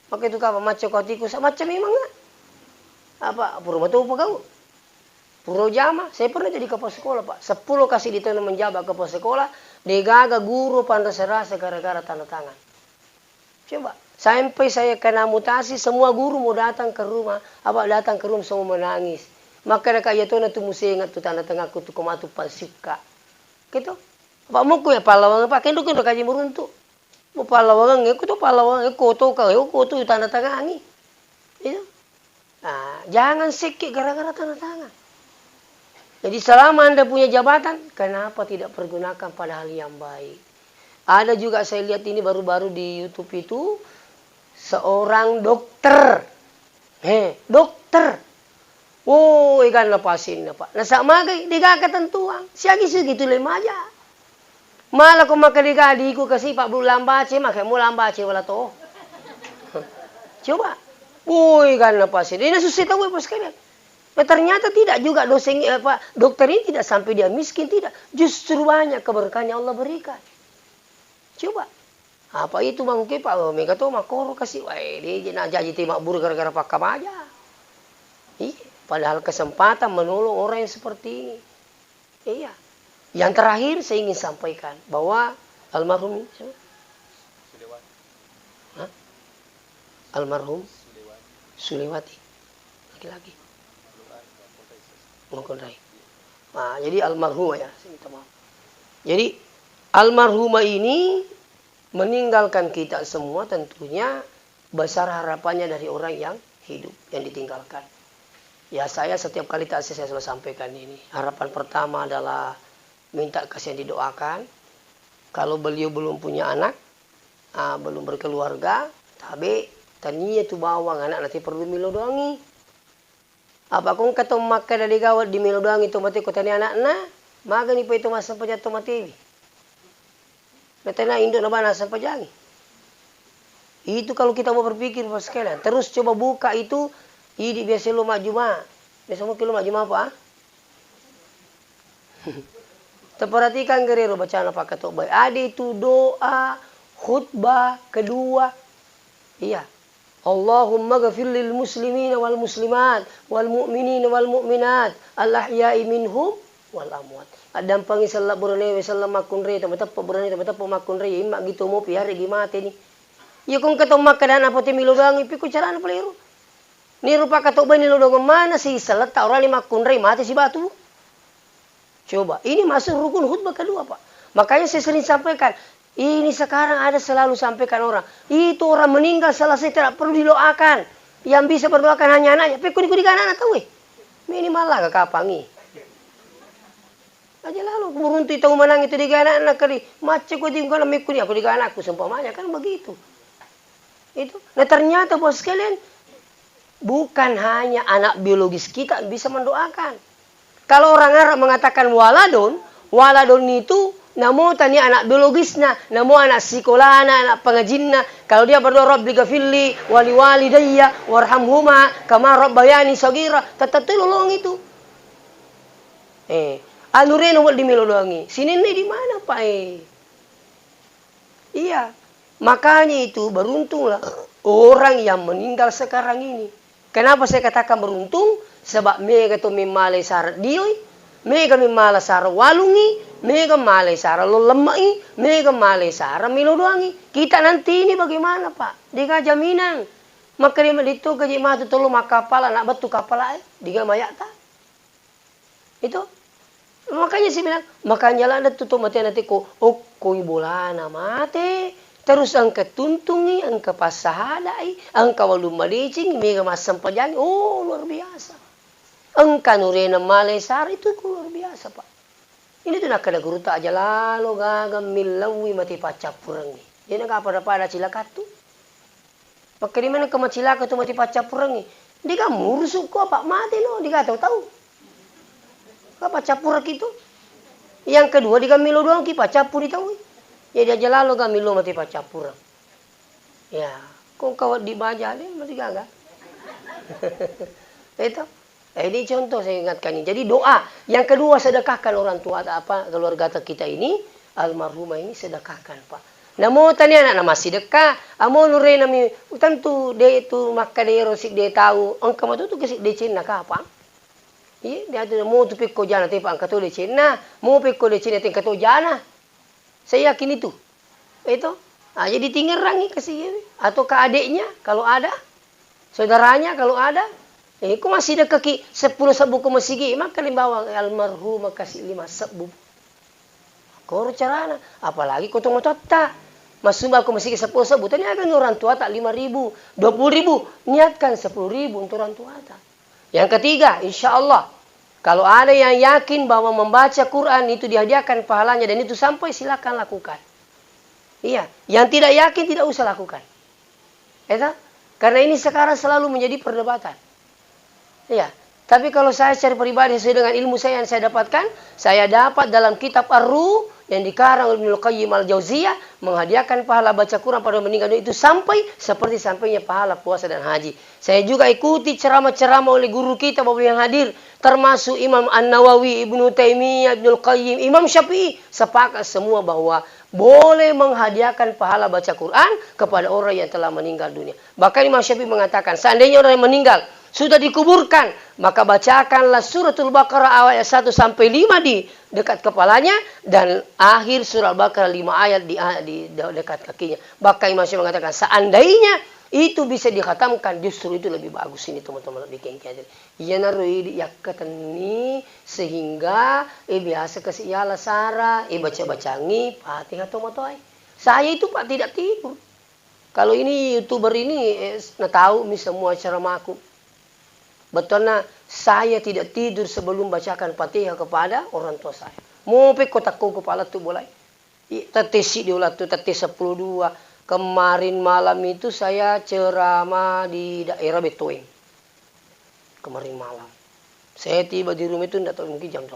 Maka itu apa macam kau tikus macam memang enggak. Apa pura betul apa kau? Puro jama, saya pernah jadi kepala sekolah Pak. 10 kasih ditanam menjabat kepala sekolah, degaga guru pandai serasa gara-gara tanda tangan. Coba, sampai saya kena mutasi, semua guru mau datang ke rumah, datang ke rumah semua menangis. Maka ada kaya tuh nanti mesti ingat tuh tanda tangan aku tuh komatu pasika. Gitu. Pak muku ya pahlawan Pak, kendo kaji meruntuk. Mau pahlawan, aku tuh pahlawan, aku tuh tanda tangan ini. Itu. Nah, jangan sikit gara-gara tanda tangan. Jadi selama Anda punya jabatan, kenapa tidak pergunakan pada hal yang baik? Ada juga saya lihat ini baru-baru di YouTube itu, seorang dokter. Dokter. Oh, ikan lepasin Pak. Nah, sama gay, diga ketentuan. Siagi segitu lima aja. Malah kau makan diga diku kasih Pak Bu lambace, makai mu lambace wala to. Coba. Oh, ikan lepasin. Ini susah tahu pas sekalian. Ternyata tidak juga dokter ini tidak sampai dia miskin, tidak. Justru banyak keberkahan yang Allah berikan. Coba. Apa itu Bang Ki Pak? Mereka tuh makoro kasih. Wah, dia nak jadi timak buru gara-gara pakam aja. Padahal kesempatan menolong orang yang seperti ini. Iya. Yang terakhir saya ingin sampaikan bahwa almarhum almarhum Sulewati laki-laki. Nah, jadi almarhumah ya, saya minta maaf. Jadi almarhumah ini meninggalkan kita semua tentunya besar harapannya dari orang yang hidup, yang ditinggalkan. Ya saya setiap kali tak saya selalu sampaikan ini. Harapan pertama adalah minta kasihan didoakan. Kalau beliau belum punya anak, belum berkeluarga, tapi tania tu bawang anak nanti perlu milo doangi. Apa kung katong makka dari gawat di Milodang itu mati ko tani anak na. Maga ni pa ito masampajat to mati. Natana induk na ba nasampajangi. Itu kalau kita mau berpikir Bapak sekalian. Terus coba buka itu. Ini biasa lo mak Jumat. Biasa mungkin lo mak Jumat apa? Terperhatikan gerero bacaan apa kata baik. Ada itu doa, khutbah kedua. Iya. Allahumma ghafir lil muslimin wal muslimat wal mu'minin wal mu'minat al ahya'i minhum wal amwat. Adam pangi sallallahu alaihi wasallam makun re tamatappa burani tamatappa makun re imma gitu mo piare gimate ni. Ya kung katong makadan apa ti miludangi piku carana paliru. Ni rupa katok ba nilodong mana si salat ta orang lima kunrei mati si batu. Coba, ini masuk rukun khutbah kedua, Pak. Makanya saya sering sampaikan, ini sekarang ada selalu sampaikan orang. Itu orang meninggal selesai tidak perlu didoakan. Yang bisa berdoakan hanya anaknya. Pikun-pikun anak tahu minimal lah kapangi. Aja lalu beruntung itu menang itu di anak kali. Macam kau di kalau mikuni aku di anakku seumpamanya kan begitu. Itu. Nah ternyata bos sekalian bukan hanya anak biologis kita bisa mendoakan. Kalau orang Arab mengatakan waladon, waladon itu namo tani anak biologisnya, namo anak sekolahna, anak pengajinna. Kalau dia berdoa Rabbi ghafirli wali walidayya warhamhuma kama rabbayani shaghira, tetap tolong itu. Alureno wal dimilodongi. Sini nih di mana Pak? Iya. Makanya itu beruntunglah orang yang meninggal sekarang ini. Kenapa saya katakan beruntung? Sebab mega to mimale sar dioi, mega mimala sar walungi, mega male sar lolemai, mega male sar milodoangi. Kita nanti ini bagaimana Pak? Dengan jaminan. Maka dia itu gaji matu tolong makapala nak batu kapala diga mayata. Itu. Makanya sih bilang, makanya lah ada tutup mati nanti ko koi bolana mate. Terus angka tuntungi, angka pasahadai, angka walum malicing, mega masam pajangi. Oh luar biasa. Angka nurena malesar itu luar biasa Pak. Ini tuh nak kada guru tak aja lalu gagam milawi mati pacapurangi. Dia nak apa pada cilakatu. Maka di mana kemacilaka tu mati pacapurangi. Dia kan murusuk ko Pak mati no, dia tahu. Apa capur gitu? Yang kedua dia milo doang ki pacapur tahu. Ya dia aja lalu milo mati pacapurang. Ya, kok kawat dibaca dia mati gagak. Itu. Ini contoh saya ingatkan ini. Jadi doa. Yang kedua sedekahkan orang tua apa keluarga kita ini. Almarhumah ini sedekahkan Pak. Namo tani anak nama sedekah. Amo nure nami. Tentu dia itu maka dia rosik dia tahu. Angka matu tu kesik dia cina apa? Iya dia tu mau tu pikko jana tapi angka tu dia cina. Mau pikko dia cina tingkat tu jana. Saya yakin itu. Itu. Jadi tinggal rangi kasih. Atau ke adiknya kalau ada. Saudaranya kalau ada. Kau masih ada kaki 10 sabu kau masih gigi, maka limbawa almarhum kasih 5 sabu. Kau carana, apalagi kau tunggu tota. Masumba kau masih 10 sabu, tadi akan orang tua tak 5.000, 20.000, niatkan 10.000 untuk orang tua tak. Yang ketiga, insya Allah, kalau ada yang yakin bahwa membaca Quran itu dihadiahkan pahalanya dan itu sampai silakan lakukan. Iya, yang tidak yakin tidak usah lakukan. Karena ini sekarang selalu menjadi perdebatan. Iya, tapi kalau saya secara pribadi sesuai dengan ilmu saya yang saya dapatkan, saya dapat dalam kitab Ar-Ruh yang dikarang oleh Ibnu Qayyim Al-Jauziyah menghadiahkan pahala baca Quran pada meninggal itu sampai seperti sampainya pahala puasa dan haji. Saya juga ikuti ceramah-ceramah oleh guru kita Bapak yang hadir, termasuk Imam An-Nawawi, Ibnu Taimiyah, Ibnu Qayyim, Imam Syafi'i, sepakat semua bahwa boleh menghadiahkan pahala baca Quran kepada orang yang telah meninggal dunia. Bahkan Imam Syafi'i mengatakan, seandainya orang yang meninggal sudah dikuburkan, maka bacakanlah suratul Baqarah ayat 1 sampai 5 di dekat kepalanya dan akhir surah Al-Baqarah 5 ayat di dekat kakinya. Bahkan Imam Syafi'i mengatakan seandainya itu bisa dikhatamkan justru itu lebih bagus ini teman-teman bikin kajian. Iya naroi yakatani sehingga biasa kasih yala sara baca-bacangi Fatihah tomatoi. Saya itu Pak tidak tidur. Kalau ini YouTuber ini tahu mi semua ceramahku. Betulnya saya tidak tidur sebelum bacakan Fatihah kepada orang tua saya. Mau pe kotakku kepala tu boleh. Tetesi diulat tu tetes 10.2. Kemarin malam itu saya ceramah di daerah Betoeng. Kemarin malam. Saya tiba di rumah itu tidak tahu mungkin jam 12.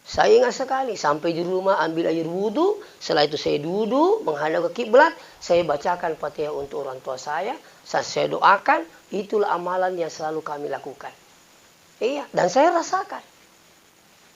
Saya ingat sekali, sampai di rumah ambil air wudhu, setelah itu saya duduk, menghadap ke kiblat, saya bacakan Fatihah untuk orang tua saya doakan, itulah amalan yang selalu kami lakukan. Iya, dan saya rasakan.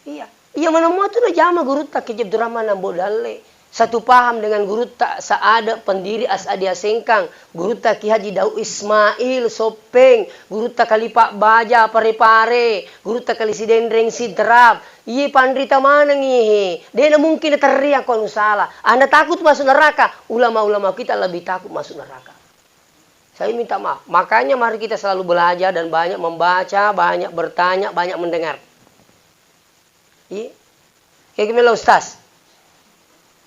Iya, mana mau tu na jama guru tak kejep drama na bodale. Satu paham dengan guru tak saada pendiri Asadia Sengkang, guru tak Ki Haji Dau Ismail Sopeng, guru tak kali Pak Baja Pare-Pare, guru tak kali si Dendreng Sidrap. Iya pandrita mana ngihe? Dia mungkin teriak kalau salah. Anda takut masuk neraka, ulama-ulama kita lebih takut masuk neraka. Saya minta maaf. Makanya mari kita selalu belajar dan banyak membaca, banyak bertanya, banyak mendengar. Iya. Kayak gimana Ustaz?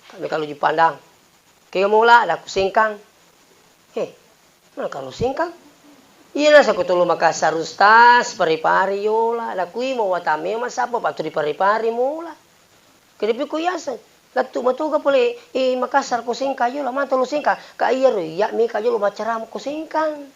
Kami kalau dipandang. Kayak mula ada kusingkang. Mana kalau singkang? Iya lah sa kutulo Makassar Ustaz, pari-pari yola. Ada kui mau watame mas apa patu di pari-pari mula. Kedepi ku yasan. Latu matuga pole Makassar ko singka yo la manto lo singka ka iya ro ya mi ka yo lo macaram ko singkang.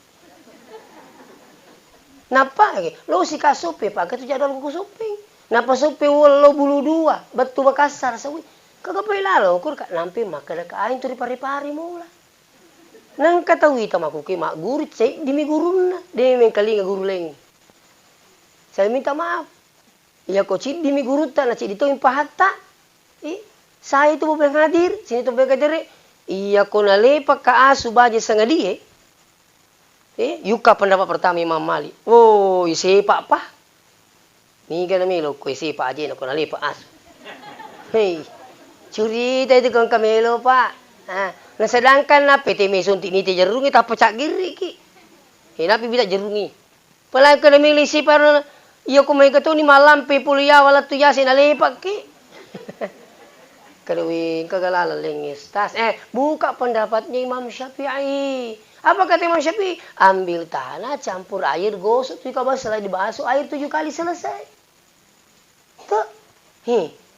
Napa ge? Lo si ka sope pa ka tu jadwal ko sope. Napa sope lo bulu dua batu Makassar sawi. Kagapay lalo kur ka nampi makada ka ain tu di pari-pari mula. Nang katawi ta makuki mak gurit say dimi gurun na. Dimi kalinga guru leng. Saya minta maaf. Ya ko cid dimi gurut ta na cid itu impahata. Saya itu boleh hadir, sini tu boleh hadir. Iya ko nalepak ka asu baje sangadie. Yuka pendapat pertama Imam Malik. Oh, isi pak pa. Ni kan melo ko isi pak aje ko nalepak asu. Hei. Cerita itu kan kamelo pak. Nah sedangkan na PT Mesunti ni te jerungi tak pecak giri ki. Napi bisa jerungi. Palai kana milisi par iyo ko may gato ni malam pe puliya wala tu yasin nalepak ki. Kadawin kagalala lengis tas. Buka pendapatnya Imam Syafi'i. Apa kata Imam Syafi'i? Ambil tanah, campur air, gosok. Tuh kalau setelah dibasuh air 7 kali selesai. Tuh.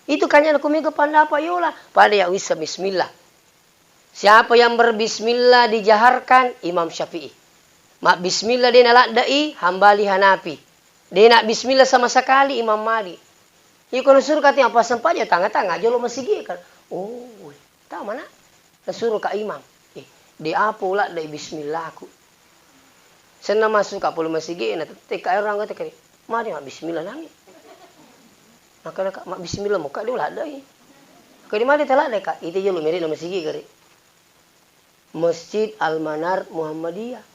Itu kanya aku mega pendapat yola. Pada ya wisa bismillah. Siapa yang berbismillah dijaharkan? Imam Syafi'i. Mak bismillah dia nalak dai, hambali Hanafi. Dia nak bismillah sama sekali Imam Malik. Iya kalau suruh katanya apa sempat ya tangga-tangga aja lo masih gini kan. Oh, tahu mana? Suruh ke imam. Dia apa pula dari bismillah aku. Senang masuk ke pulau masih gini. Teka orang kata kali. Mari mak bismillah nami. Maka mak bismillah muka dia ulah ada. Kali mana telah deka. Itu je lo mirip lo masih gini kali. Masjid Al-Manar Muhammadiyah.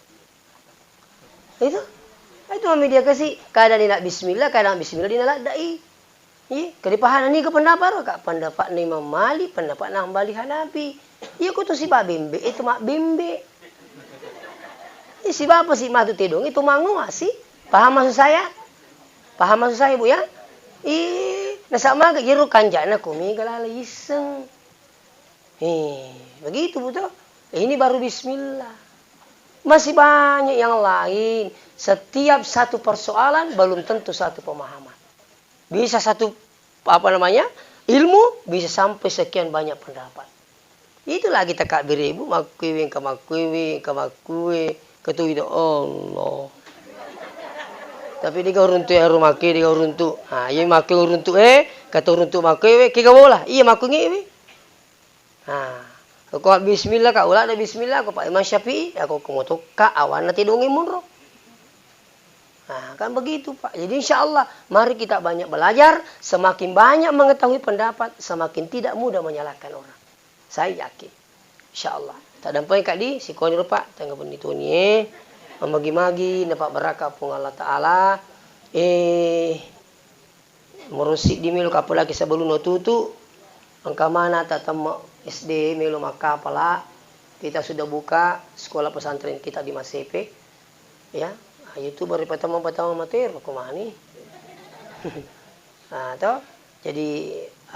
Itu media kasih. Kadang dia nak bismillah, kadang bismillah dia nak dai. Keripahan ni ke pendapat kak pendapat ni Imam Malik, pendapat Hambali Hanafi. Iya ku tu si Pak Bembe itu mak Bembe. Si Bapak si Matu Tedong itu mangu sih. Paham maksud saya? Paham maksud saya Bu ya? Nasa maga jeruk kanjana kumi galala iseng. Begitu Bu tuh. Ini baru bismillah. Masih banyak yang lain. Setiap satu persoalan belum tentu satu pemahaman. Bisa satu ilmu bisa sampai sekian banyak pendapat. Itulah kita kak beribu makui ketui do Allah. Tapi dia uruntu ya rumah ke dia uruntu. Iya makai uruntu kata uruntu makai kita bola. Iya makai ngi. Kau bismillah kak ulah ada bismillah kau Pak Imam Syafi'i aku kemotok kak awan nanti dongi munro. Kan begitu Pak. Jadi insya Allah mari kita banyak belajar. Semakin banyak mengetahui pendapat, semakin tidak mudah menyalahkan orang. Saya yakin. Insya Allah. Tak dampai kak di si kau ni Pak. Tengah pun itu ni. Memagi-magi dapat berkah pun Allah Ta'ala. Merusik di milu kapal lagi sebelum tutu. Angka mana tatam SD milu maka pala. Kita sudah buka sekolah pesantren kita di Masepe. Ya. Itu baru pertama materi kumani. Jadi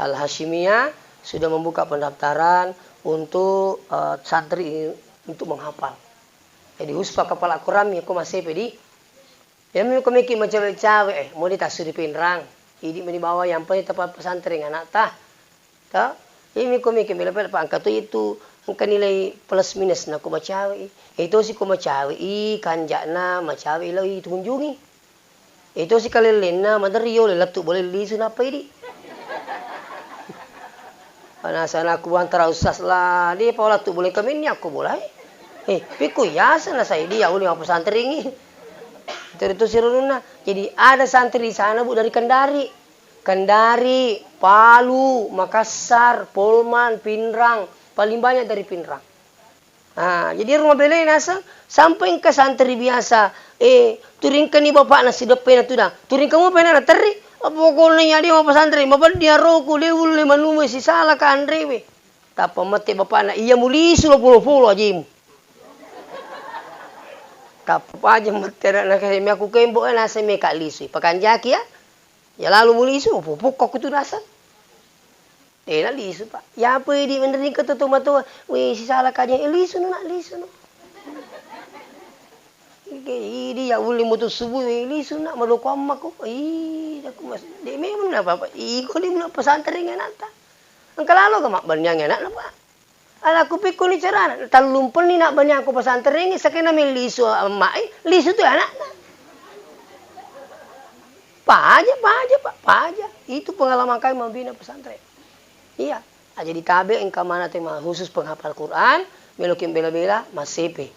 Al Hashimiyah sudah membuka pendaftaran untuk santri untuk menghafal. Jadi huspa kepala Quran aku masih pedi. Ya mau mikir macam cawe mau ditasuri pinrang. Ini dibawa yang paling tepat pesantren anak tah. Ini aku mikir bila angka itu angka nilai plus minus nak aku macawi. Itu si ku macawi kanjana macawi lo itu kunjungi. Itu si kalilin na madario lelatuk boleh lisun apa ini? Panasan aku antara usas lah, dia pola tu boleh kami ni aku boleh. Piku ya sana saya dia uli apa santri ini. Itu sirununa. Jadi ada santri di sana Bu dari Kendari, Palu, Makassar, Polman, Pinrang, paling banyak dari Pinrang. Nah, jadi rumah beli nasa sampai ke santri biasa. Turingkan ni bapak nasi depan tu dah. Turing kamu pernah nak teri? Pokoknya dia mau pesantren, bapak dia roku dia ule manume si salah ka Andre we. Tapa mati bapak nak iya muli sulo pulo aja mu. Tapa aja mati nak kasi aku kembo nasa me kak lisu. Pakan jaki ya. Ya lalu muli isu, pupuk itu dasar. Nak lisu pak. Ya apa di menerin kata tu matu. Weh si salah kaje lisu nak lisu. Ini ya uli mutu subuh lisu nak malu kuam aku. Aku mas. Dia memang apa? Iko dia nak pesantren nata. Angka lalu ke mak banyang enak apa? Ala aku pikul ni cara. Talumpun ni nak banyak aku pesantren ni sakena me lisu mak. Lisu tu anak. Pak aja. Itu pengalaman kami membina pesantren. Iya. Jadi tabe engkau mana tema khusus penghafal Quran, melokin bela-bela masepe.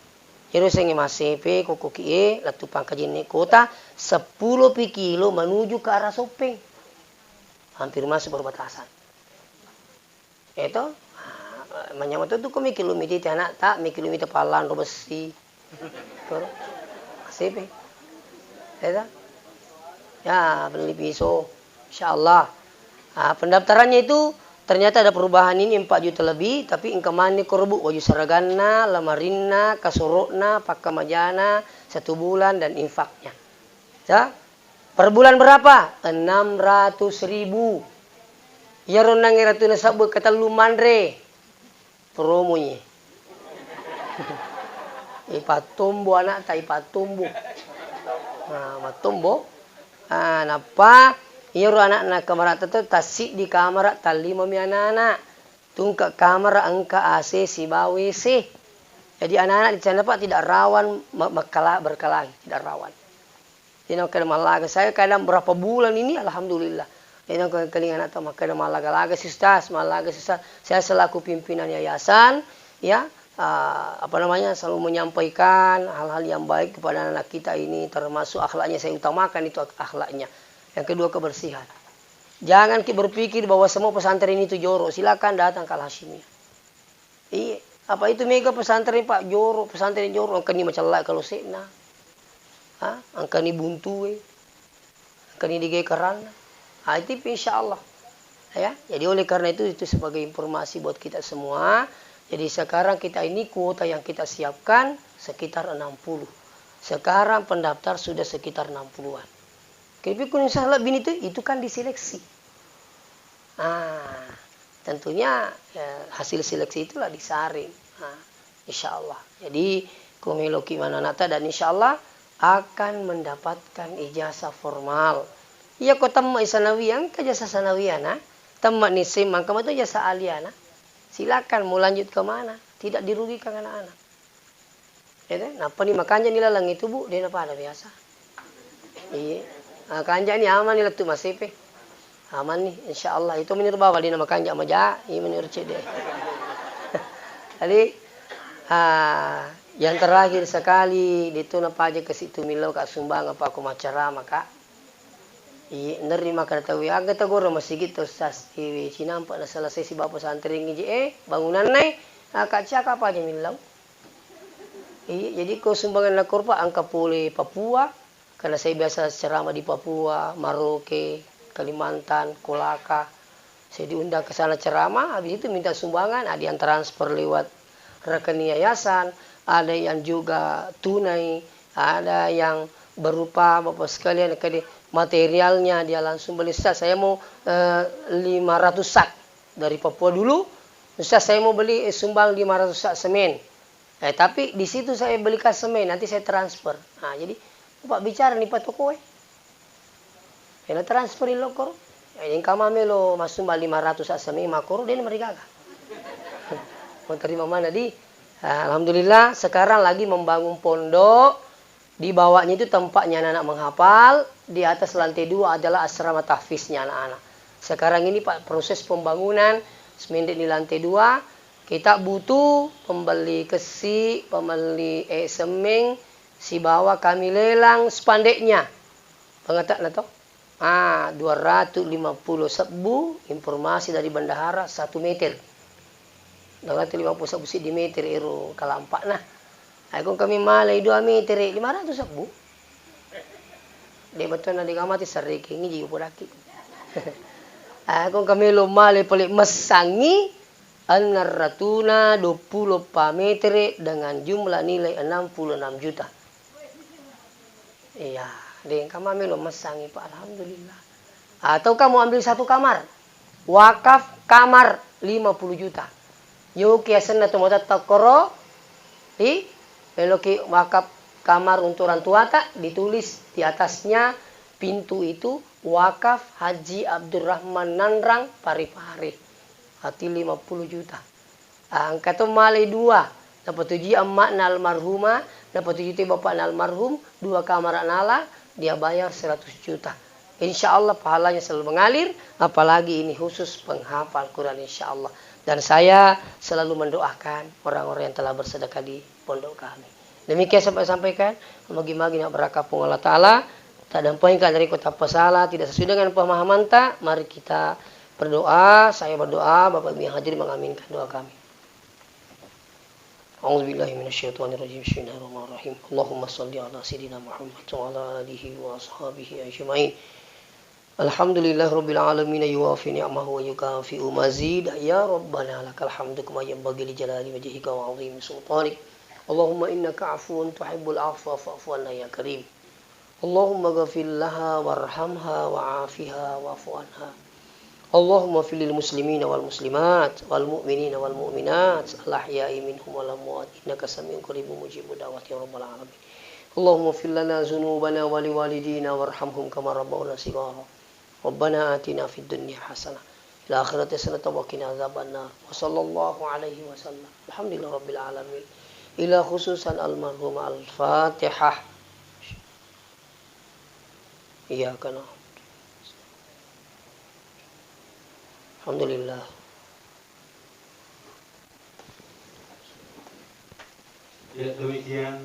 Jadi saya masepe kokokie latu pangkajian kota 10 kilo menuju ke arah Sopeng. Hampir masuk perbatasan. Itu menyamut itu kami kilometer anak tak kilometer palan robesi. Masepe. Itu ya beli pisau insyaallah. Pendaftarannya itu ternyata ada perubahan ini 4 juta lebih, tapi ingkamani korbu waju saragana, lamarinna, kasorokna, pakamajana 1 bulan dan infaknya. Ya. Per bulan berapa? 600.000. Ya ronang ratu nasabu kata lumandre. Promonya. Ipatumbo anak tak ipatumbo. Matumbo. Napa? Iyo anak na kamera tetap tasik di kamera tali mami anak-anak. Tungkak kamera angka AC si WC. Jadi anak-anak di sana Pak tidak rawan berkelahi, tidak rawan. Jadi kalau malaga saya kadang berapa bulan ini alhamdulillah. Jadi kalau anak tahu kadang malaga sistas. Saya selaku pimpinan yayasan ya selalu menyampaikan hal-hal yang baik kepada anak kita ini, termasuk akhlaknya saya utamakan itu akhlaknya. Yang kedua kebersihan. Jangan berpikir bahwa semua pesantren itu jorok. Silakan datang ke Al-Hashimiyah. Iya, apa itu mega pesantren Pak jorok, pesantren jorok angka ni macam lah kalau sekna. Angka ni buntu angka ni digay karana. Itu insyaallah. Ya, jadi oleh karena itu sebagai informasi buat kita semua. Jadi sekarang kita ini kuota yang kita siapkan sekitar 60. Sekarang pendaftar sudah sekitar 60-an. Tapi kalau salah bin itu kan diseleksi. Tentunya hasil seleksi itulah disaring. Insya Allah. Jadi kumeloki mana nata dan insya Allah akan mendapatkan ijazah formal. Iya kok tamak sanawiyah, ijazah sanawiyah tamak nisim mangkam itu ijazah aliyah silakan mau lanjut ke mana, tidak dirugikan anak-anak. Ya, napa nih makanya nilalang itu Bu, dia napa ada biasa. Iya. Kanja ni aman ni letu masepe. Aman ni insyaallah itu menir bawa di nama kanja maja, ini menir cede. Jadi yang terakhir sekali itu napa aja ke situ milau kak sumbang apa aku macara maka nerima kata tahu ya kata goro masih gitu sas Cina nampak dah selesai si bapak santri ngi bangunan naik kak cak apa aja milau. Jadi kau sumbangan la korpa angka pule Papua karena saya biasa ceramah di Papua, Maroke, Kalimantan, Kolaka. Saya diundang ke sana ceramah, habis itu minta sumbangan, ada yang transfer lewat rekening yayasan, ada yang juga tunai, ada yang berupa Bapak sekalian materialnya dia langsung beli. Ustaz saya mau 500 sak dari Papua dulu. Ustaz saya mau beli sumbang 500 sak semen. Tapi di situ saya belikan semen, nanti saya transfer. Jadi Pak bicara nih Pak Toko Kena transferin lo kor. Yang kamame lo masuk 500 sak semen makor dia mereka. Mau terima mana di? Alhamdulillah sekarang lagi membangun pondok. Di bawahnya itu tempatnya anak-anak menghafal. di atas lantai 2 adalah asrama tahfiznya anak-anak. Sekarang ini Pak proses pembangunan semendik di lantai 2 kita butuh pembeli kesi, pembeli semen, si bawa kami lelang spandeknya. Pengetak nato? 250 sebu informasi dari bendahara 1 meter. 250 sebu di meter itu kalampak nah. Aku kami malai 2 meter 500 sebu. Dia betul na di kamati sariki ngi jigo podaki. Aku kami lo malai pelik mesangi an-ratuna 20 meter dengan jumlah nilai 66 juta. Iya, dengan kami lo mesangi Pak, alhamdulillah. Atau kamu ambil 1 kamar, wakaf kamar 50 juta. Yo kiasan na tumota takoro, beloki wakaf kamar untuk orang tua tak ditulis di atasnya pintu itu wakaf Haji Abdurrahman Nanrang Paripari. Hati 50 juta. Angka tu malai 2. Dapat tuji emak na almarhumah, dapat tuji tu bapak na almarhum, 2 kamar nala, dia bayar 100 juta. Insya Allah pahalanya selalu mengalir, apalagi ini khusus penghafal Quran insya Allah. Dan saya selalu mendoakan orang-orang yang telah bersedekah di pondok kami. Demikian saya sampaikan. Bagi-bagi nak berakapung Allah Ta'ala. Tak dampaikan dari kota pesala. Tidak sesuai dengan pemahaman tak. Mari kita berdoa. Saya berdoa. Bapak Ibu yang hadir mengaminkan doa kami. A'udzubillahi minasyaitonirrajim. Bismillahirrahmanirrahim. Allahumma salli ala sayyidina Muhammad wa ala alihi wa ashabihi ajma'in. Alhamdulillah rabbil alamin yuwafi ni'amahu wa yukafi'u mazid ya rabbana lakal hamdu kama yanbaghi li jalali wajhika wa 'azimi sultanik. Allahumma innaka 'afuwun tuhibbul 'afwa fa'fu 'anna ya karim. Allahumma ghfir laha warhamha wa'afiha wa'fu 'anha. Allahumma fil lil muslimina wal muslimat wal mu'minina wal mu'minat al ahya'i minhum wal amwat innaka samiun qaribun mujibud da'wati ya rabbal alamin. Allahumma fil lana dhunubana wa liwalidina warhamhum kama rabbawna shighara. Rabbana atina fid dunya hasanah fil akhirati hasanatan wa qina adzabannar. Wa sallallahu alaihi wasallam. Alhamdulillah rabbil alamin. Ila khususan almarhum al-Fatihah. Iya kana. Alhamdulillah. Ya demikian